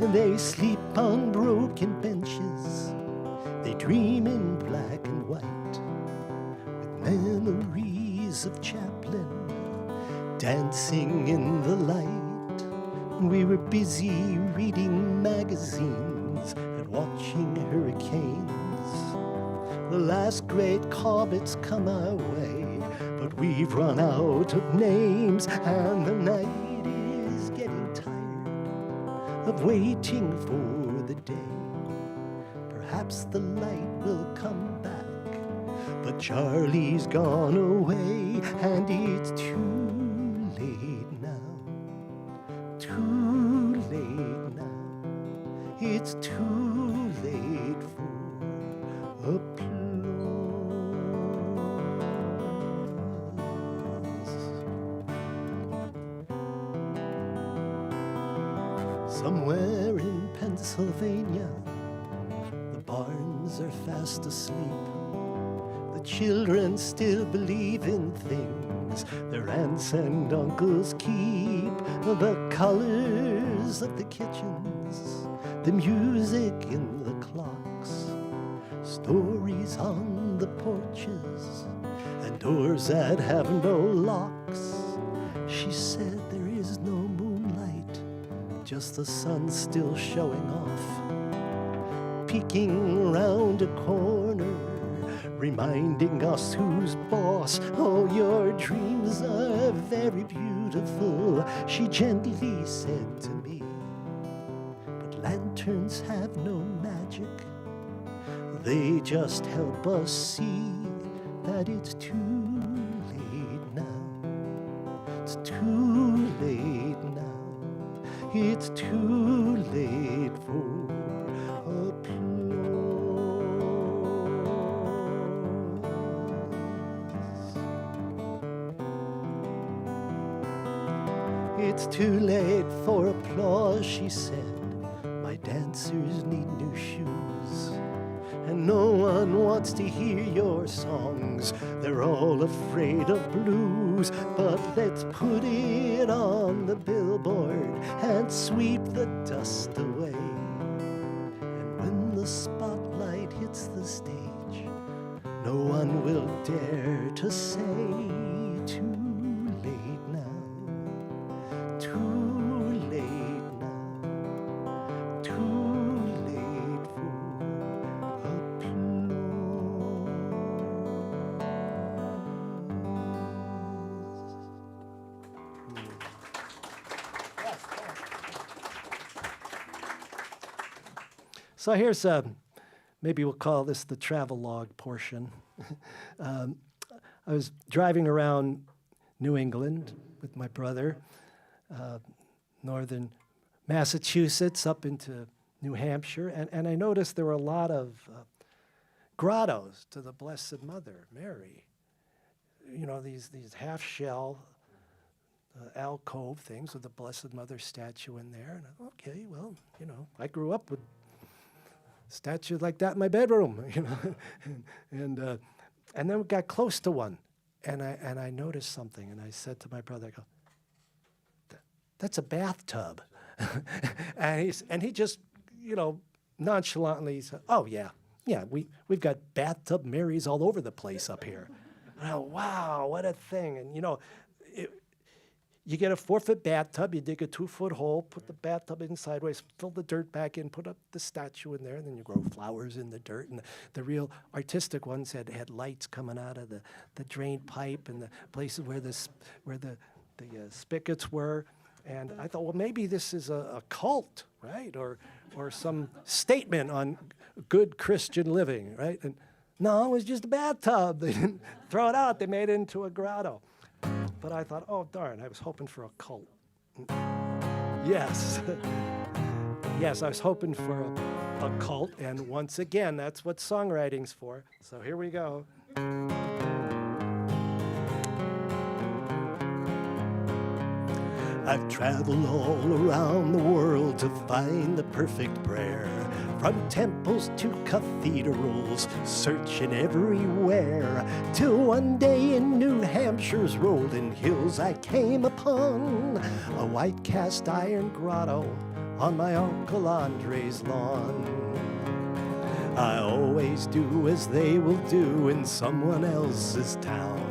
And they sleep on broken benches. They dream in black and white, with memories of Chaplin dancing in the light. We were busy reading magazines and watching hurricanes. The last great comets come our way, but we've run out of names, and the night is getting tired of waiting for the day. Perhaps the light will come back, but Charlie's gone away, and it's too late now. Too late now. It's too late for applause. Somewhere in Pennsylvania, the barns are fast asleep. The children still believe in things their aunts and uncles keep. The colors of the kitchens, the music in the clocks, stories on the porches, and doors that have no locks. She said there is no moonlight, just the sun still showing off, peeking round a corner, reminding us who's boss. Oh, your dreams are very beautiful, she gently said to me. But lanterns have no magic, they just help us see that it's too late now. It's too late now. It's too late for applause. It's too late for applause, she said. My dancers need new shoes, and no one wants to hear your songs. They're all afraid of blues, but let's put it on the billboard and sweep the dust away. And when the spotlight hits the stage, no one will dare to say too late now. Too late now. Too late for applause. So here's maybe we'll call this the travelogue portion. I was driving around New England with my brother, northern Massachusetts up into New Hampshire, and I noticed there were a lot of grottos to the Blessed Mother, Mary. You know, these half-shell alcove things with the Blessed Mother statue in there. And okay, well, you know, I grew up with statues like that in my bedroom, you know, and then we got close to one, and I noticed something, and I said to my brother, I go, "That's a bathtub," and he just, you know, nonchalantly said, "Oh yeah, we've got bathtub Marys all over the place up here." And I go, wow, what a thing! And you know, you get a 4-foot bathtub, you dig a 2-foot hole, put the bathtub in sideways, fill the dirt back in, put up the statue in there, and then you grow flowers in the dirt. And the real artistic ones had lights coming out of the drain pipe and the places where the spigots were. And I thought, well, maybe this is a cult, right? Or some statement on good Christian living, right? And no, it was just a bathtub. They didn't throw it out. They made it into a grotto. But I thought, oh, darn, I was hoping for a cult. Yes. Yes, I was hoping for a cult. And once again, that's what songwriting's for. So here we go. I've traveled all around the world to find the perfect prayer. From temples to cathedrals, searching everywhere, till one day in New Hampshire's rolling hills I came upon a white cast iron grotto on my Uncle Andre's lawn. I always do as they will do in someone else's town,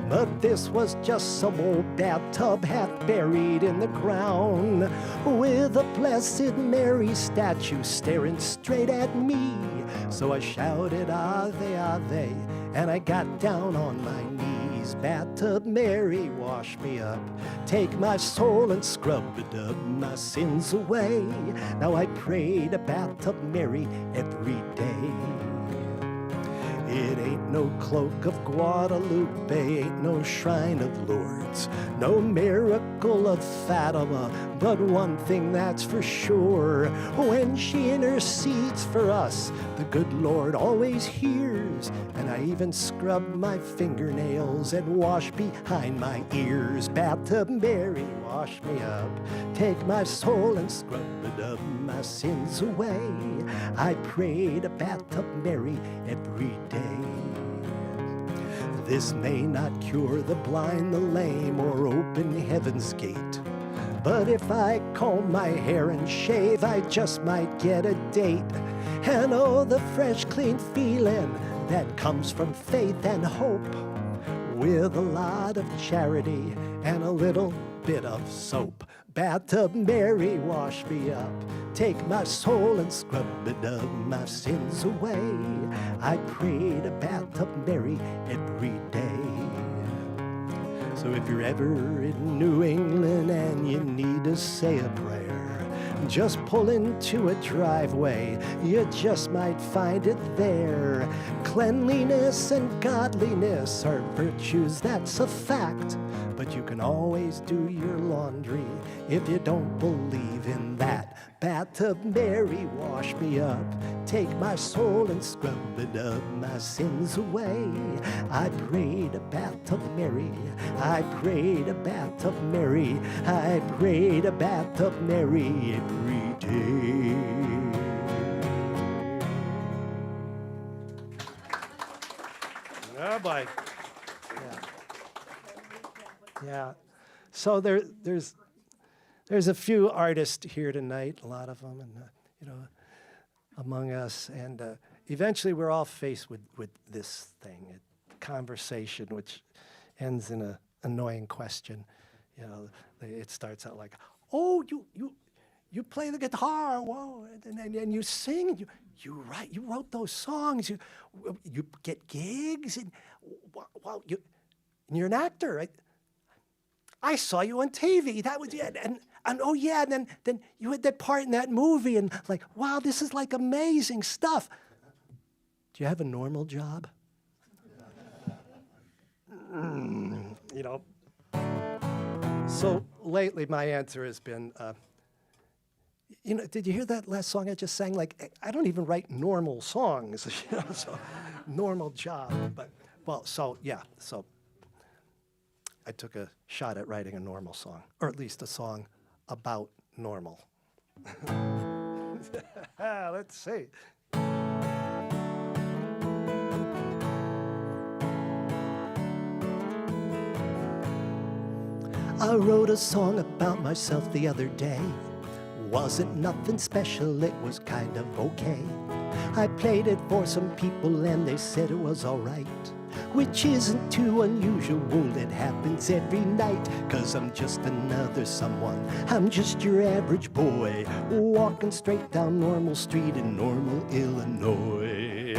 but this was just some old bathtub half buried in the ground, with a Blessed Mary statue staring straight at me. So I shouted, Ave, Ave, and I got down on my knees. Bathtub Mary, wash me up, take my soul and scrub it up, my sins away. Now I pray to Bathtub Mary every day. It ain't no cloak of Guadalupe, ain't no shrine of Lourdes, no miracle of Fatima, but one thing that's for sure: when she intercedes for us, the good Lord always hears. And I even scrub my fingernails and wash behind my ears. Bathtub Mary, wash me up, take my soul and scrub it up, my sins away. I pray to Bathtub Mary every day. This may not cure the blind, the lame, or open heaven's gate, but if I comb my hair and shave, I just might get a date. And oh, the fresh, clean feeling that comes from faith and hope, with a lot of charity and a little bit of soap. Bathtub Mary, wash me up, take my soul and scrub it up, my sins away. I pray to Bathtub Mary every day. So if you're ever in New England and you need to say a prayer, just pull into a driveway, you just might find it there. Cleanliness and godliness are virtues, that's a fact. But you can always do your laundry if you don't believe in that. Bathtub Mary, wash me up, take my soul and scrub it up, my sins away. I pray to Bathtub Mary, I pray to Bathtub Mary, I pray to Bathtub Mary every day. Oh, boy. Yeah. So there's a few artists here tonight, a lot of them, and among us, and eventually we're all faced with this thing, a conversation which ends in an annoying question. It starts out like, "Oh, you play the guitar, whoa, and you sing, and you write, you wrote those songs, you get gigs, and wow, you're an actor, right? I saw you on TV. That was it. And oh yeah, and then you had that part in that movie, and like, wow, this is like amazing stuff. Do you have a normal job? So lately, my answer has been, did you hear that last song I just sang? Like, I don't even write normal songs, so normal job. So I took a shot at writing a normal song, or at least a song about normal. Let's see. I wrote a song about myself the other day. Wasn't nothing special, it was kind of okay. I played it for some people and they said it was alright, which isn't too unusual, it happens every night. 'Cause I'm just another someone, I'm just your average boy, walking straight down Normal Street in Normal, Illinois.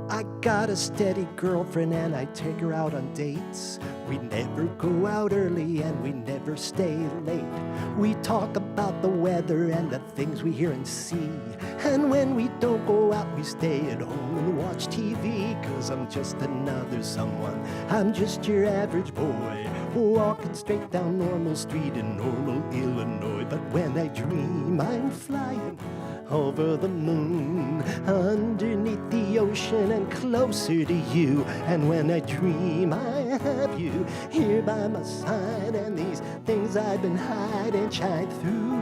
I got a steady girlfriend and I take her out on dates. We never go out early and we never stay late. We talk about the weather and the things we hear and see. And when we don't go out, we stay at home and watch TV. 'Cause I'm just another someone. I'm just your average boy, walking straight down Normal Street in Normal, Illinois. But when I dream, I'm flying over the moon, underneath the ocean and closer to you. And when I dream, I have you here by my side, and these things I've been hiding shine through.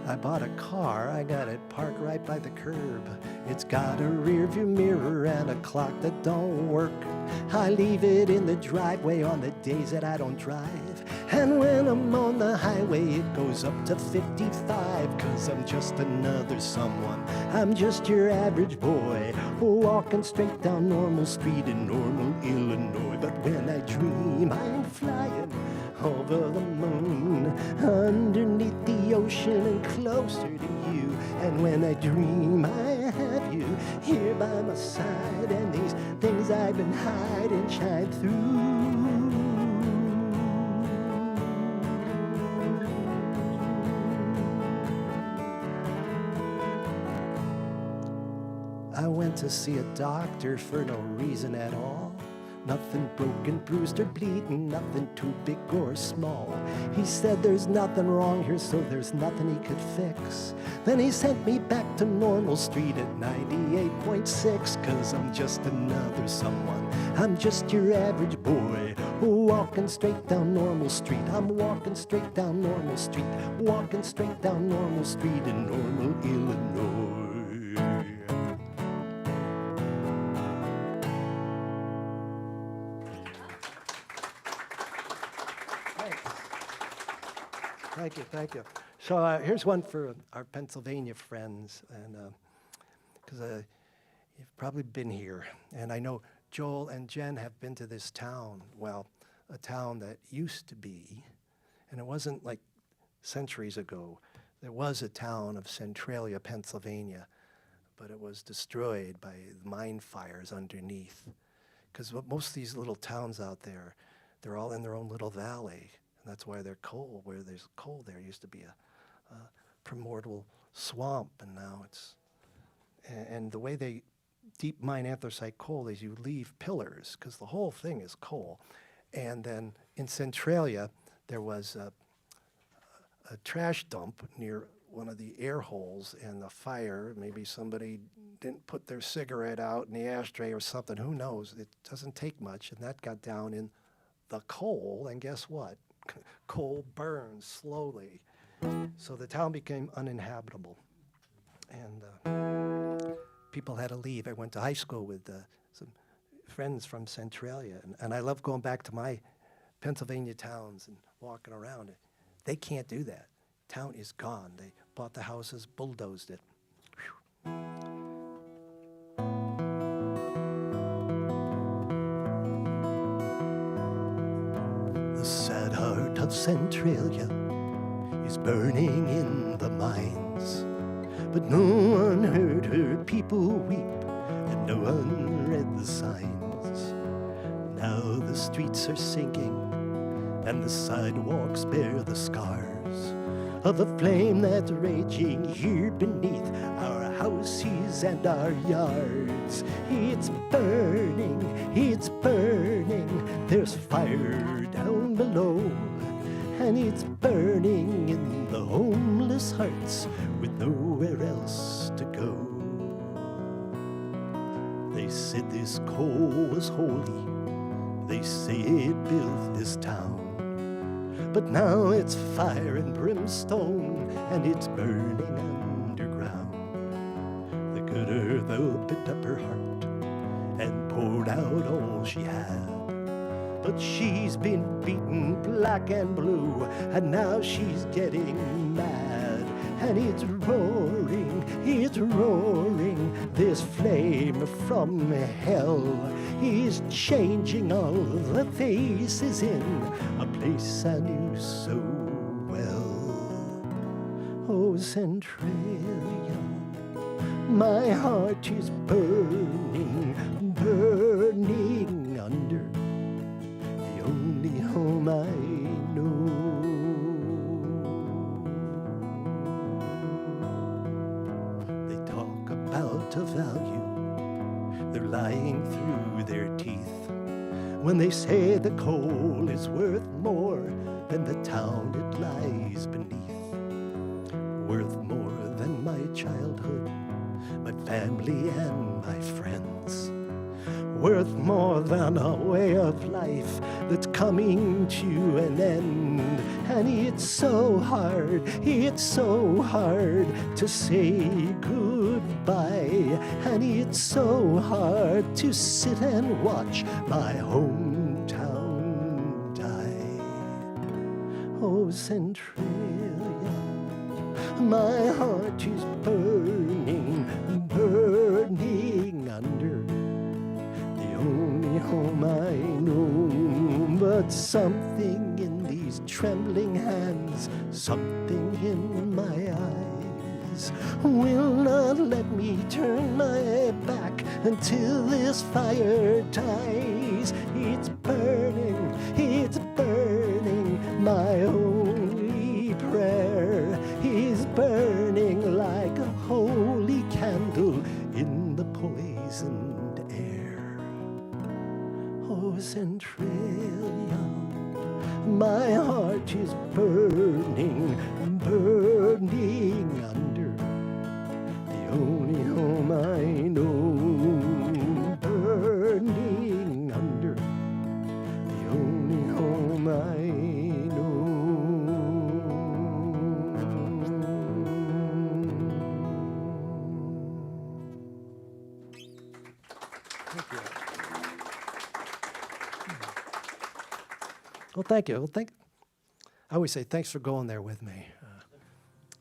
I bought a car, I got it parked right by the curb. It's got a rear view mirror and a clock that don't work. I leave it in the driveway on the days that I don't drive. And when I'm on the highway, it goes up to 55. 'Cause I'm just another someone. I'm just your average boy, walking straight down Normal Street in Normal, Illinois. But when I dream, I'm flying over the moon, underneath the ocean and closer to you. And when I dream, I have you here by my side, and these things I've been hiding shine through. I went to see a doctor for no reason at all. Nothing broken, bruised, or bleeding, nothing too big or small. He said there's nothing wrong here, so there's nothing he could fix. Then he sent me back to Normal Street at 98.6, 'cause I'm just another someone. I'm just your average boy, walking straight down Normal Street. I'm walking straight down Normal Street, walking straight down Normal Street in Normal, Illinois. Thank you. So here's one for our Pennsylvania friends, and because you've probably been here, and I know Joel and Jen have been to this town. Well, a town that used to be, and it wasn't like centuries ago. There was a town of Centralia, Pennsylvania, but it was destroyed by mine fires underneath. Because most of these little towns out there, they're all in their own little valley. And that's why they're coal. Where there's coal, there used to be a primordial swamp, and now it's. And the way they deep mine anthracite coal is you leave pillars, because the whole thing is coal. And then in Centralia, there was a trash dump near one of the air holes, and the fire, maybe somebody didn't put their cigarette out in the ashtray or something, who knows? It doesn't take much, and that got down in the coal, and guess what? Coal burns slowly. So the town became uninhabitable, and people had to leave. I went to high school with some friends from Centralia, and I love going back to my Pennsylvania towns and walking around it. They can't do that. Town is gone. They bought the houses, bulldozed it. Whew. The sad heart of Centralia is burning in the mines, but no one heard her people weep, and no one read the signs. Now the streets are sinking, and the sidewalks bear the scars of the flame that's raging here beneath our houses and our yards. It's burning, there's fire down below, and it's burning in the homeless hearts with nowhere else to go. They said this coal was holy, they say it built this town, but now it's fire and brimstone, and it's burning underground. The good earth opened up her heart and poured out all she had, but she's been beaten black and blue, and now she's getting mad. And it's roaring, this flame from hell is changing all the faces in a place I knew so well. Oh, Centralia, My heart is burning, burning under the only home I know. They talk about a value they're lying through their teeth when they say the coal is worth more than the town it lies beneath, worth more than my childhood, my family and my friends, worth more than a way of life that's coming to an end. And it's so hard to say goodbye, and it's so hard to sit and watch my hometown die. Oh, Centralia, my heart is burning, burning under the only home I know. But something in these trembling hands, something in my eyes, will not let me turn my back until this fire dies. It's burning, my only prayer is burning like a holy candle in the poisoned air. Oh, Centralia, my heart is burning, burning under the only home I know. Burning under the only home I know. Thank you. Well, thank you. Well, I always say thanks for going there with me.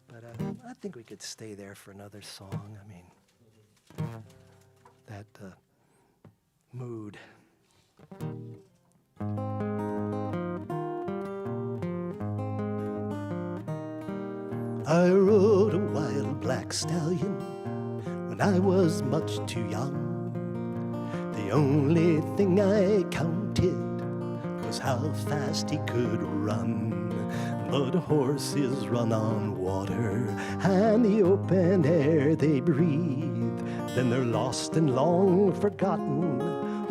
But I think we could stay there for another song. I mean, that mood. I rode a wild black stallion when I was much too young. The only thing I counted was how fast he could run. But horses run on water and the open air they breathe. Then they're lost and long forgotten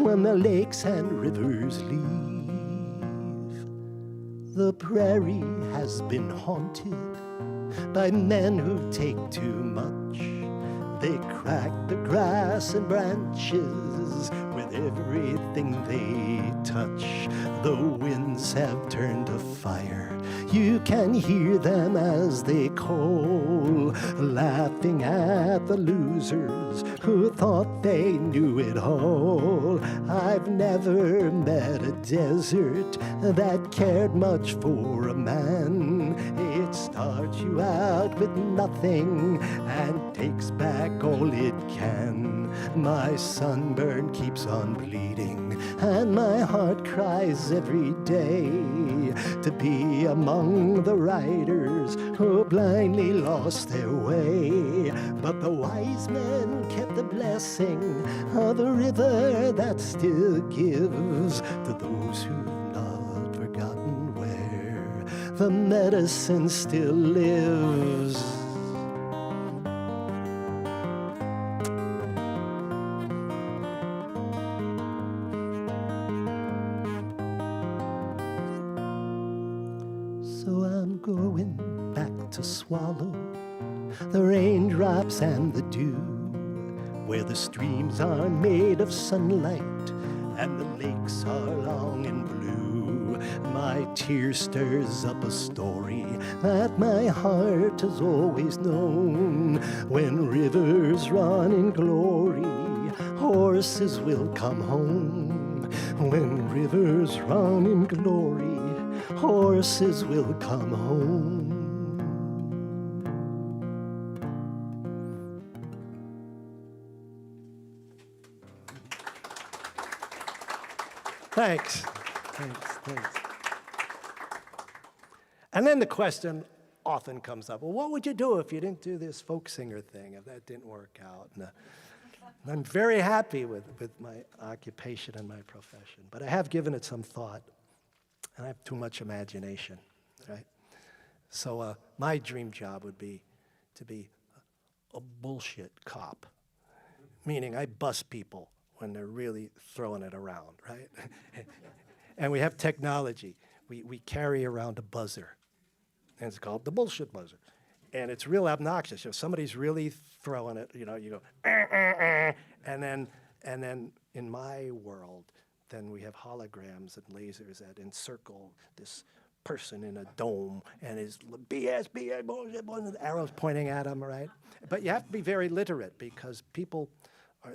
when the lakes and rivers leave. The prairie has been haunted by men who take too much. They crack the grass and branches with everything they touch. The winds have turned to fire. You can hear them as they call, laughing at the losers who thought they knew it all. I've never met a desert that cared much for a man. It starts you out with nothing and takes back all it can. My sunburn keeps on bleeding and my heart cries every day to be among the riders who blindly lost their way. But the wise men kept the blessing of a river that still gives to those who've not forgotten where the medicine still lives. So I'm going back to swallow the raindrops and the dew, where the streams are made of sunlight and the lakes are long and blue. My tear stirs up a story that my heart has always known. When rivers run in glory, horses will come home. When rivers run in glory, horses will come home. Thanks. And then the question, often comes up. Well, what would you do if you didn't do this folk singer thing, if that didn't work out? And I'm very happy with my occupation and my profession, but I have given it some thought, and I have too much imagination, right? So my dream job would be to be a bullshit cop, meaning I bust people when they're really throwing it around, right? And we have technology. We carry around a buzzer, and it's called the bullshit buzzer. And it's real obnoxious. If somebody's really throwing it, you go, and then in my world, then we have holograms and lasers that encircle this person in a dome, and his BS, bullshit, bullshit, arrows pointing at him, right? But you have to be very literate, because people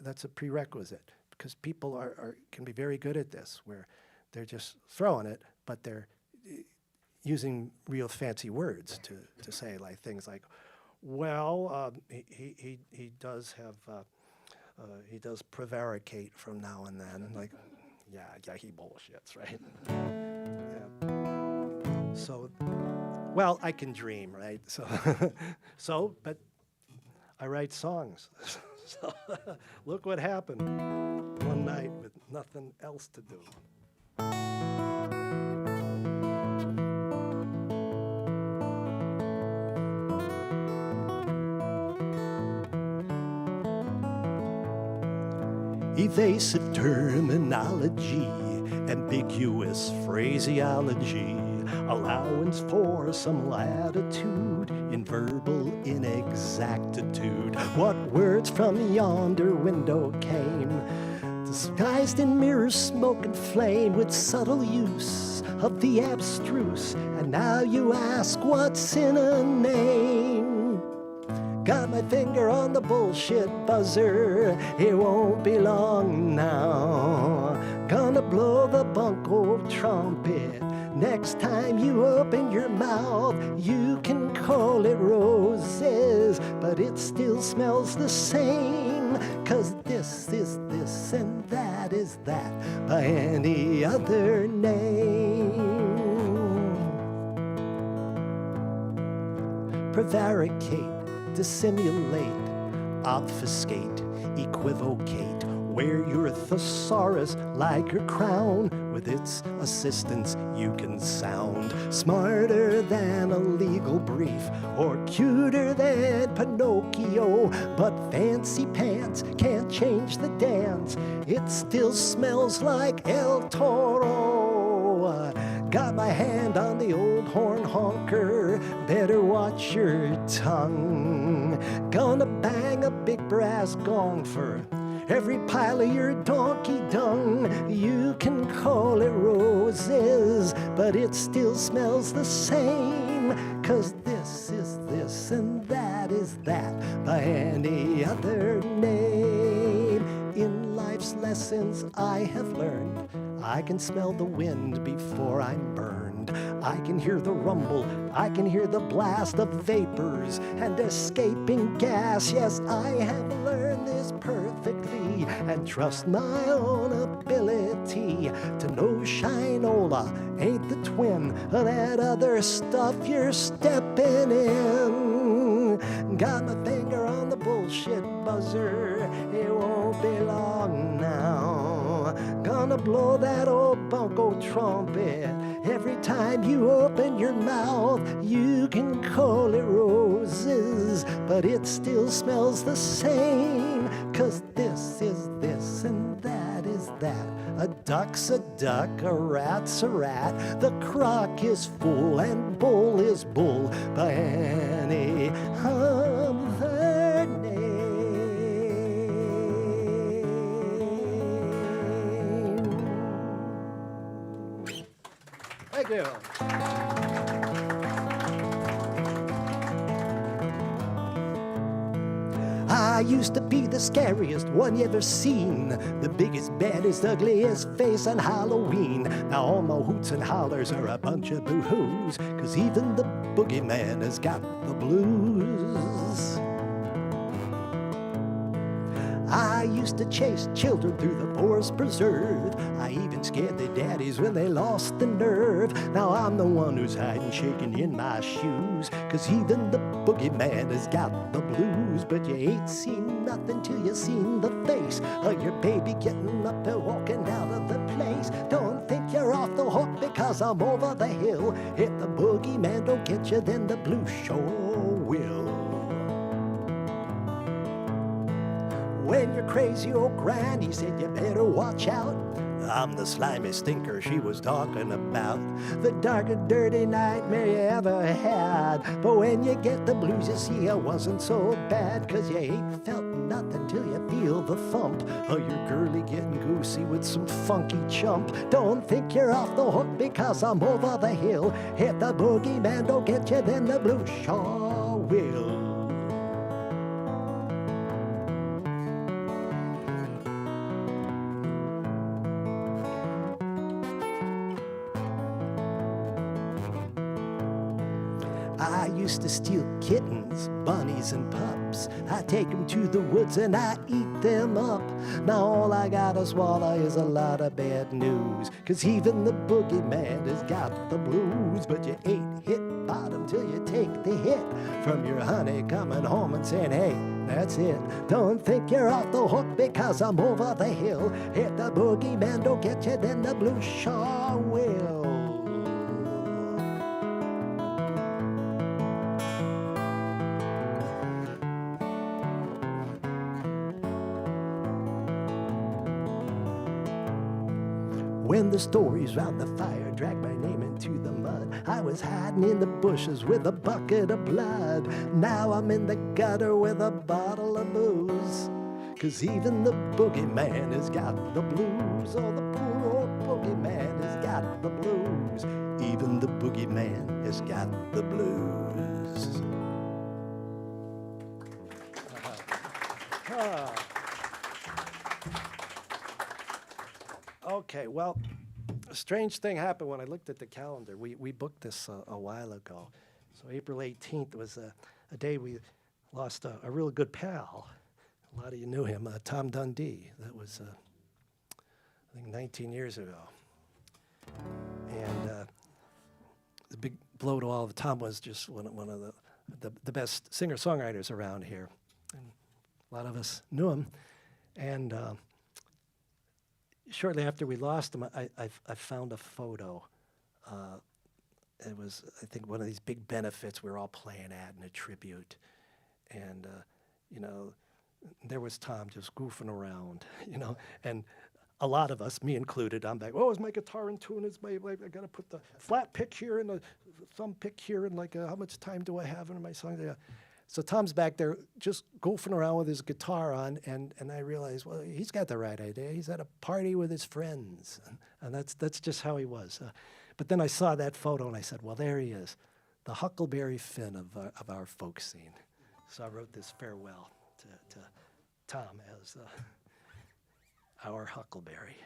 that's a prerequisite, because people can be very good at this, where they're just throwing it, but they're using real fancy words to say like things like, well, he does have he does prevaricate from now and then, like, yeah, he bullshits, right? Yeah. So, well, I can dream, right? So, but I write songs. So look what happened one night with nothing else to do. Evasive terminology, ambiguous phraseology, allowance for some latitude in verbal inexactitude. What words from yonder window came, disguised in mirror smoke and flame, with subtle use of the abstruse. And now you ask, what's in a name? Got my finger on the bullshit buzzer, it won't be long now. Gonna blow the bunco trumpet. Next time you open your mouth, you can call it roses, but it still smells the same, 'cause this is this and that is that by any other name. Prevaricate, dissimulate, obfuscate, equivocate, wear your thesaurus like your crown. With its assistance you can sound smarter than a legal brief, or cuter than Pinocchio. But fancy pants can't change the dance, it still smells like El Toro. Got my hand on the old horn honker, better watch your tongue. Gonna bang a big brass gong for every pile of your donkey dung. You can call it roses, but it still smells the same, 'cause this is this and that is that by any other name. In life's lessons I have learned, I can smell the wind before I'm burned. I can hear the rumble, I can hear the blast of vapors and escaping gas. Yes, I have learned this perfectly and trust my own ability to know Shinola ain't the twin of that other stuff you're stepping in. Got my finger on the bullshit buzzer, it won't be long now. Gonna blow that old bunco trumpet. Every time you open your mouth, you can call it roses, but it still smells the same, 'cause this is this and that is that. A duck's a duck, a rat's a rat. The crock is full and bull is bull by any other name. Thank you. I used to be the scariest one you ever seen, the biggest, baddest, ugliest face on Halloween. Now all my hoots and hollers are a bunch of boo-hoos, 'cause even the boogeyman has got the blues. I used to chase children through the forest preserve. I even scared their daddies when they lost the nerve. Now I'm the one who's hiding, shaking in my shoes, 'cause even the boogeyman has got the blues. But you ain't seen nothing till you seen the face of your baby getting up and walking out of the place. Don't think you're off the hook because I'm over the hill. If the boogeyman don't get you, then the blues sure will. When your crazy old granny said you better watch out, I'm the slimy stinker she was talking about. The dark and dirty nightmare you ever had. But when you get the blues, you see it wasn't so bad, 'cause you ain't felt nothing till you feel the thump of your girlie getting goosey with some funky chump. Don't think you're off the hook because I'm over the hill. If the boogeyman don't get you, then the blues sure will. I used to steal kittens, bunnies, and pups. I take them to the woods and I eat them up. Now all I gotta swallow is a lot of bad news, 'cause even the boogeyman has got the blues. But you ain't hit bottom till you take the hit from your honey coming home and saying, hey, that's it. Don't think you're off the hook because I'm over the hill. If the boogeyman don't get you, then the blues sure will. When the stories round the fire dragged my name into the mud, I was hiding in the bushes with a bucket of blood. Now I'm in the gutter with a bottle of booze, 'cause even the boogeyman has got the blues. Oh, the poor old boogeyman has got the blues. Even the boogeyman has got the blues. Okay, well, a strange thing happened when I looked at the calendar. We booked this a while ago. So April 18th was a day we lost a real good pal. A lot of you knew him, Tom Dundee. That was, I think, 19 years ago. And the big blow to all of Tom was just one of the best singer-songwriters around here. And a lot of us knew him. And shortly after we lost him, I found a photo. It was, I think, one of these big benefits we were all playing at in a tribute. And, you know, there was Tom just goofing around, you know, and a lot of us, me included, I'm like, oh, is my guitar in tune? I got to put the flat pick here and the thumb pick here, and like, how much time do I have in my song? Yeah. So Tom's back there just goofing around with his guitar on, and I realized, well, he's got the right idea. He's at a party with his friends, and that's just how he was. But then I saw that photo, and I said, well, there he is, the Huckleberry Finn of our folk scene. So I wrote this farewell to Tom as our Huckleberry.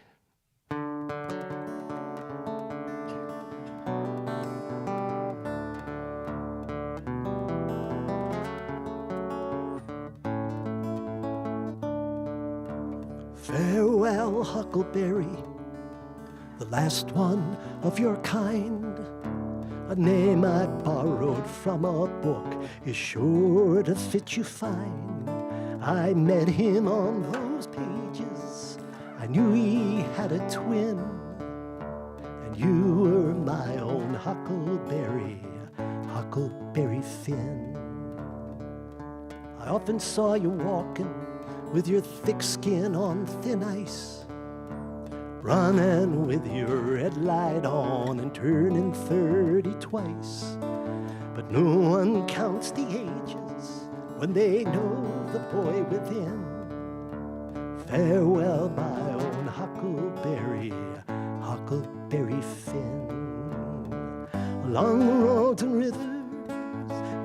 Farewell, Huckleberry, the last one of your kind. A name I borrowed from a book is sure to fit you fine. I met him on those pages. I knew he had a twin, and you were my own Huckleberry, Huckleberry Finn. I often saw you walking with your thick skin on thin ice, running with your red light on and turning 30 twice. But no one counts the ages when they know the boy within. Farewell, my own Huckleberry, Huckleberry Finn. Along the roads and rivers,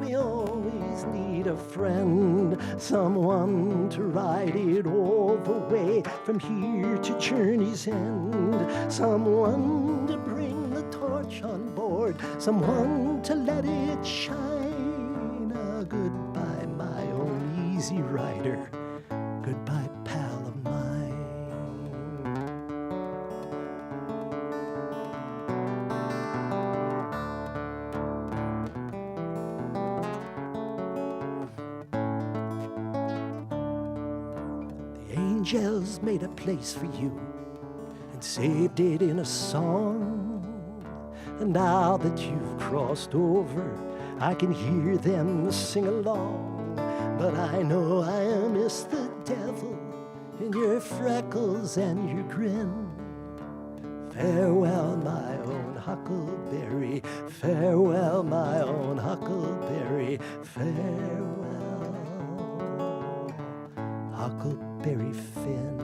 we always need a friend, someone to ride it all the way from here to journey's end, someone to bring the torch on board, someone to let it shine. Goodbye, my own easy rider. Goodbye, angels made a place for you and saved it in a song. And now that you've crossed over, I can hear them sing along. But I know I miss the devil in your freckles and your grin. Farewell, my own huckleberry. Farewell, my own huckleberry. Farewell, Huckleberry Finn.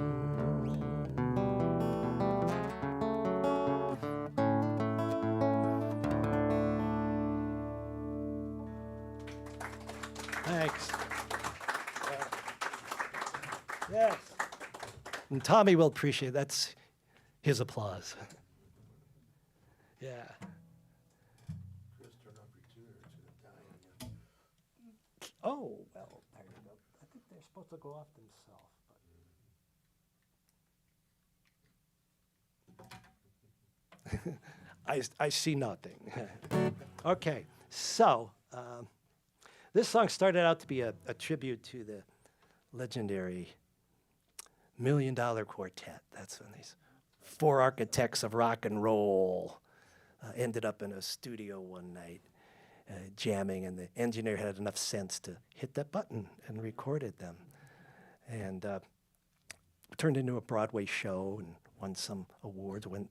Thanks. Yes. And Tommy will appreciate that's his applause. Yeah. Oh, well, there you go. I think they're supposed to go off themselves. I see nothing. Okay, so this song started out to be a tribute to the legendary $1 Million Quartet. That's when these four architects of rock and roll ended up in a studio one night jamming, and the engineer had enough sense to hit that button and recorded them. And turned into a Broadway show and won some awards, won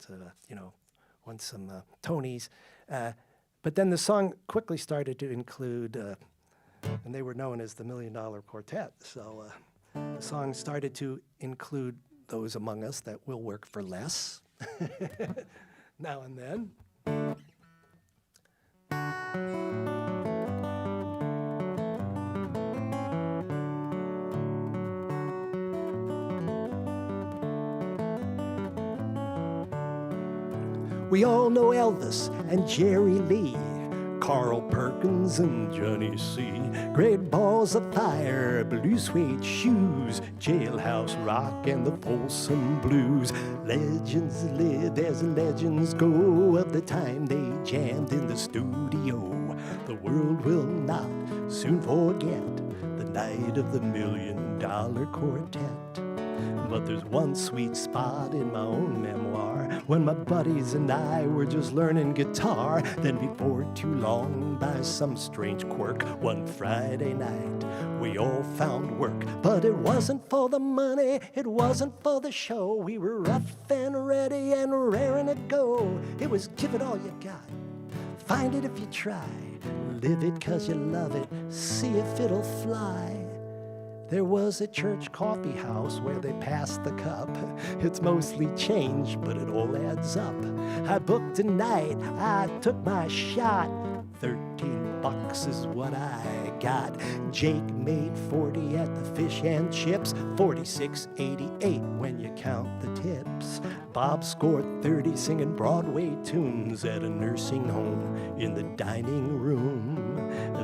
some Tonys. But then the song quickly started to include, and they were known as the $1 Million Quartet. So the song started to include those among us that will work for less now and then. We all know Elvis and Jerry Lee, Carl Perkins and Johnny C. Great balls of fire, blue suede shoes, jailhouse rock and the Folsom Blues. Legends live as legends go of the time they jammed in the studio. The world will not soon forget the night of the $1 Million Quartet. But there's one sweet spot in my own memoir when my buddies and I were just learning guitar. Then before too long, by some strange quirk, one Friday night we all found work. But it wasn't for the money, it wasn't for the show. We were rough and ready and raring to go. It was give it all you got, find it if you try, live it 'cause you love it, see if it'll fly. There was a church coffee house where they passed the cup. It's mostly change, but it all adds up. I booked a night, I took my shot. $13 is what I got. Jake made 40 at the fish and chips, 46.88 when you count the tips. Bob scored 30 singing Broadway tunes at a nursing home in the dining room.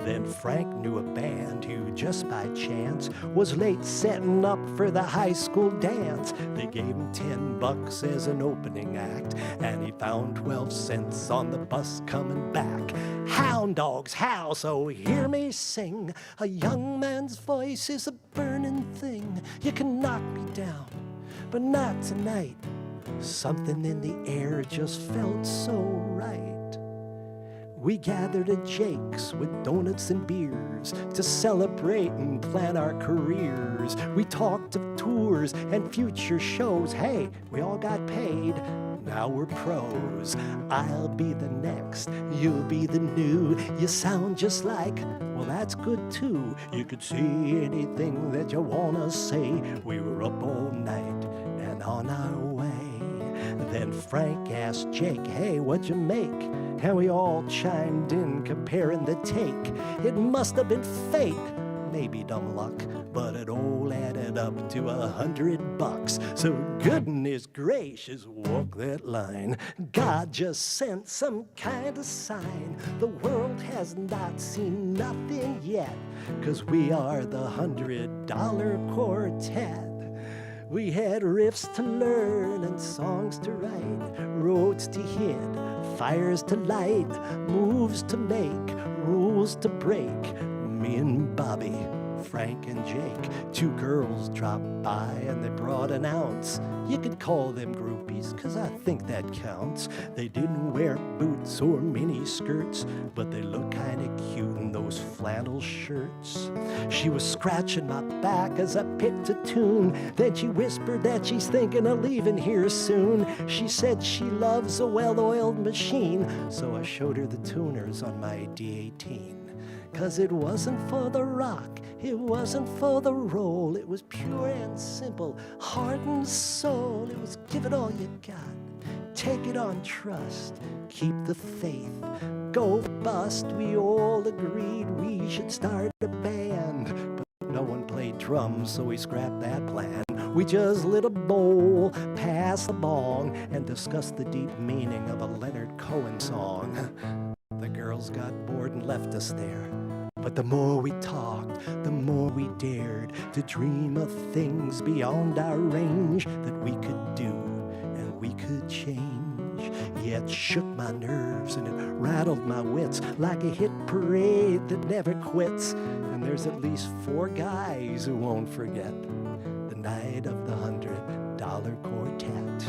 Then Frank knew a band who just by chance was late setting up for the high school dance. They gave him $10 as an opening act, and he found 12 cents on the bus coming back. Hound dogs howl, so hear me sing. A young man's voice is a burning thing. You can knock me down, but not tonight. Something in the air just felt so right. We gathered at Jake's with donuts and beers to celebrate and plan our careers. We talked of tours and future shows. Hey, we all got paid, now we're pros. I'll be the next, you'll be the new. You sound just like, well, that's good too. You could say anything that you wanna say. We were up all night and on our way. Then Frank asked Jake, hey, what'd you make? And we all chimed in, comparing the take. It must have been fate, maybe dumb luck, but it all added up to $100. So goodness gracious, walk that line. God just sent some kind of sign. The world has not seen nothing yet, 'cause we are the $100 Quartet. We had riffs to learn and songs to write, roads to hit, fires to light, moves to make, rules to break. Me and Bobby Frank and Jake, two girls dropped by and they brought an ounce. You could call them groupies, 'cause I think that counts. They didn't wear boots or mini skirts, but they looked kinda cute in those flannel shirts. She was scratching my back as I picked a tune. Then she whispered that she's thinking of leaving here soon. She said she loves a well-oiled machine, so I showed her the tuners on my D18. 'Cause it wasn't for the rock, it wasn't for the roll. It was pure and simple, heart and soul. It was give it all you got, take it on trust, keep the faith, go bust. We all agreed we should start a band, but no one played drums, so we scrapped that plan. We just lit a bowl, passed the bong, and discussed the deep meaning of a Leonard Cohen song. The girls got bored and left us there. But the more we talked, the more we dared to dream of things beyond our range that we could do and we could change. Yeah, it shook my nerves and it rattled my wits like a hit parade that never quits. And there's at least 4 guys who won't forget the night of the $100 quartet.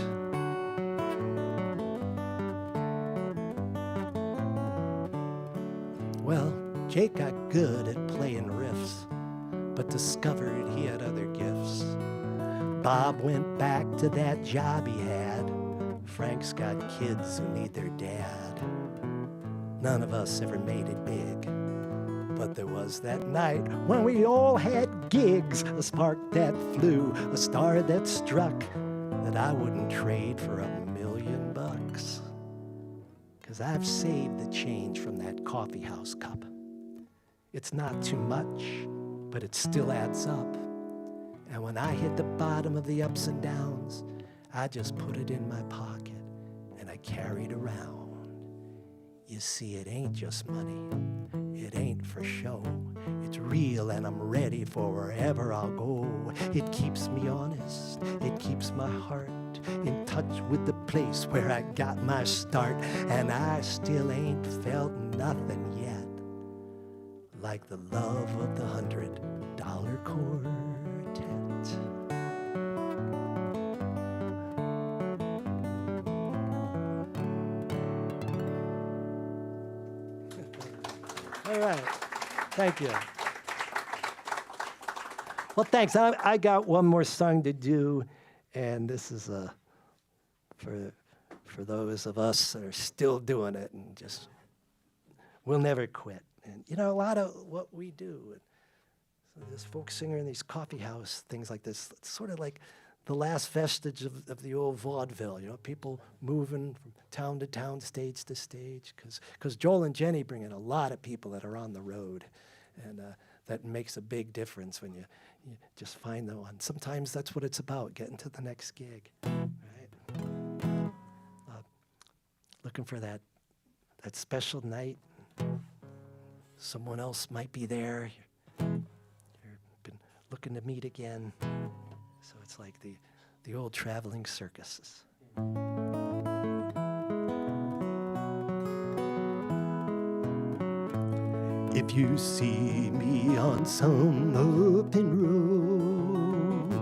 Well, Jake got good at playing riffs, but discovered he had other gifts. Bob went back to that job he had. Frank's got kids who need their dad. None of us ever made it big, but there was that night when we all had gigs. A spark that flew, a star that struck, that I wouldn't trade for $1,000,000. 'Cause I've saved the change from that coffee house cup. It's not too much, but it still adds up. And when I hit the bottom of the ups and downs, I just put it in my pocket and I carry it around. You see, it ain't just money, it ain't for show. It's real and I'm ready for wherever I'll go. It keeps me honest, it keeps my heart in touch with the place where I got my start. And I still ain't felt nothing yet like the love of the $100 quartet. All right, thank you. Well, thanks. I got one more song to do, and this is for those of us that are still doing it and just we'll never quit. And you know, a lot of what we do, and so this folk singer in these coffee house, things like this, it's sort of like the last vestige of the old vaudeville, you know, people moving from town to town, stage to stage, because Joel and Jenny bring in a lot of people that are on the road, and that makes a big difference when you just find the one. Sometimes that's what it's about, getting to the next gig, right? Looking for that special night. Someone else might be there. You've been looking to meet again. So it's like the old traveling circuses. If you see me on some open road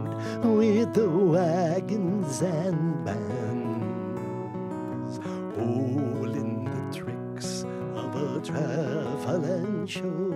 with the wagons and bands, all in the tricks of a traveling show,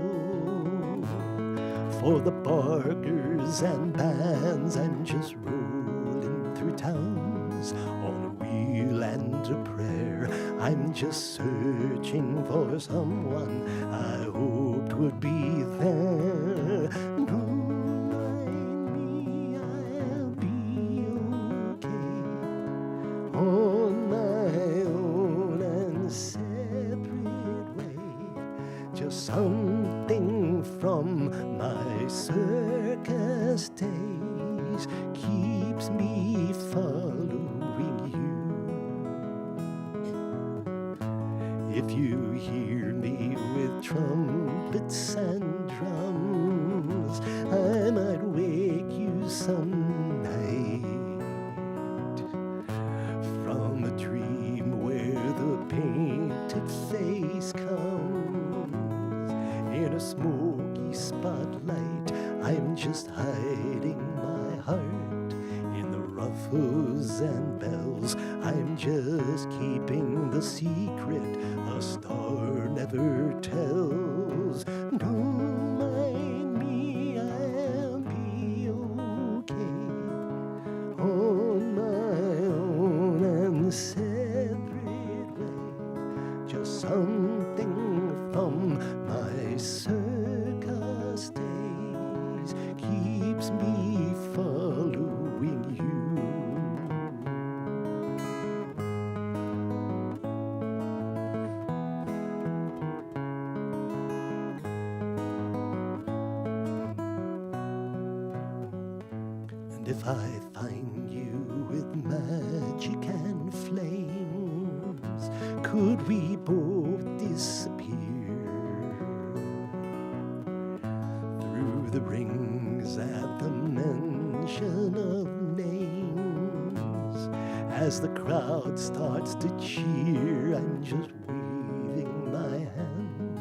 for the barkers and bands, I'm just rolling through towns on a wheel and a prayer. I'm just searching for someone I hoped would be there. Don't mind me, I'll be okay on my own and separate way. Just something from my circus days keeps me following you. If you hear me with trumpets and drums, I might wake you some night from a dream where the painted face comes in a smoky spotlight. I'm just hiding my heart in the ruffles and bells. I'm just keeping the secret a star never tells. Don't mind me, I'll be okay on my own and separate way. Just something from my circus days keeps me following you. And if I find you with magic and flames, could we both disappear through the rings at the mention of names? As the crowd starts to cheer, I'm just waving my hand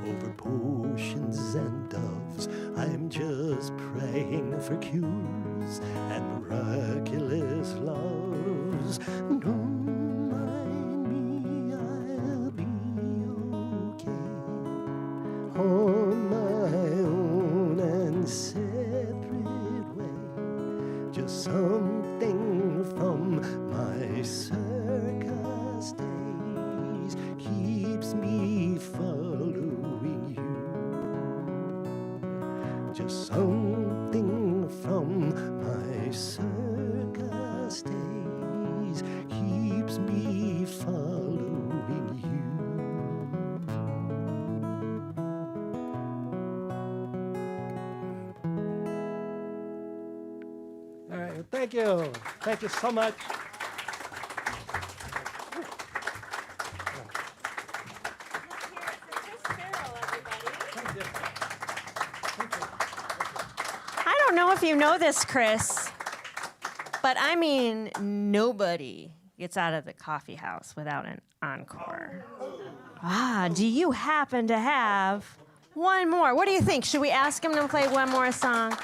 over potions and doves. I'm just praying for cures and miraculous loves. Don't mind me, I'll be okay on my own and separate way. Just something from my circus days keeps me following you. Just something from my circus days keeps me following you. All right, well, thank you. Thank you so much. I don't know if you know this, Chris, but I mean, nobody gets out of the coffee house without an encore. Do you happen to have one more? What do you think? Should we ask him to play one more song?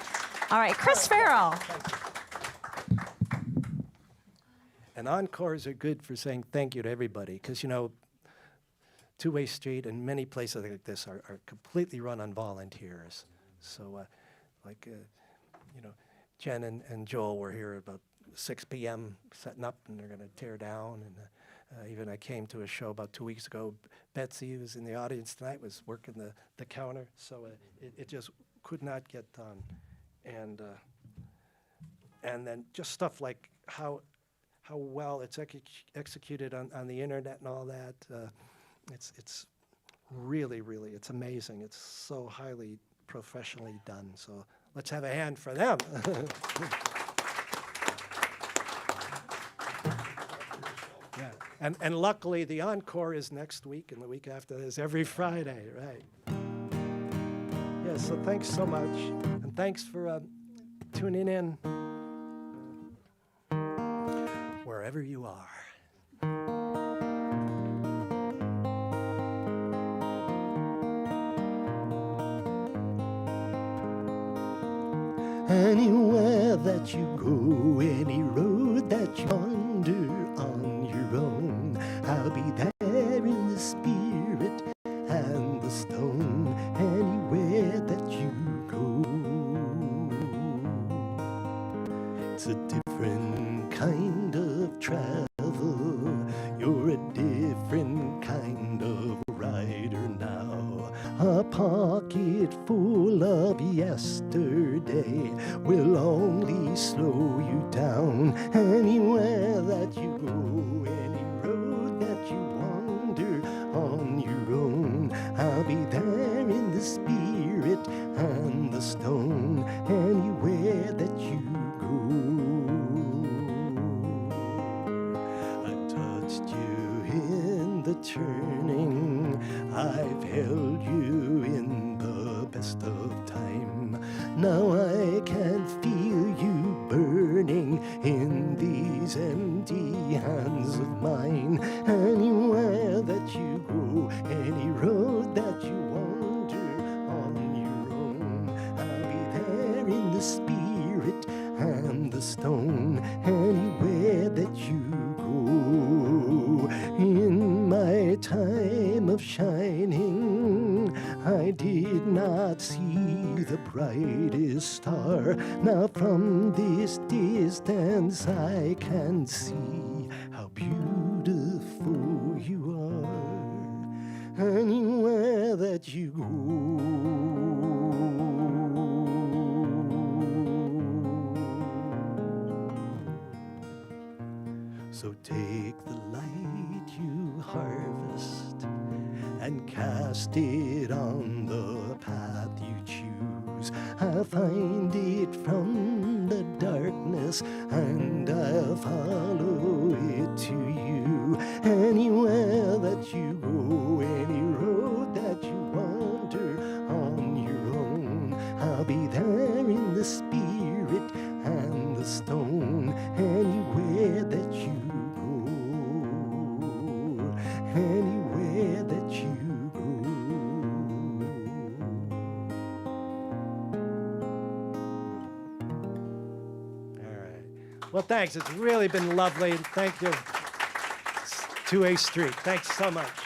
All right, Chris Farrell. And encores are good for saying thank you to everybody, because, you know, Two-Way Street and many places like this are completely run on volunteers. So, you know, Jen and Joel were here about 6 p.m. setting up, and they're going to tear down. And even I came to a show about 2 weeks ago. Betsy, who was in the audience tonight, was working the counter. So it just could not get done. And then just stuff like how well it's executed on the internet and all that. It's really, it's amazing. It's so highly professionally done. So let's have a hand for them. Yeah, and luckily the encore is next week, and the week after is every Friday, right? Yeah, so thanks so much, and thanks for tuning in wherever you are. Anywhere that you go, any road that you wander on your own, I'll be there in the spirit and the stone. Anywhere that you go, it's a different kind of travel. You're a different kind of rider now. A pocket full of yesterday will only slow you down. Anywhere that you go, any road that you wander on your own, I'll be there in the spirit and the stone. Anywhere that you go, I touched you in the turning, I've held you in the best of time. Now I can feel you burning in these empty hands of mine. Anywhere that you go, any road that you wander on your own, I'll be there I did not see the brightest star. Now from this distance I can see how beautiful you are. Anywhere that you go, so take the light you harvest and cast it on the path you choose. I'll find it from the darkness and I'll follow it to you. Anywhere that you go, any road that you wander on your own, I'll be there in the spirit and the stone. Anywhere that you go, anywhere that you go. All right. Well, thanks. It's really been lovely. Thank you, 2A Street. Thanks so much.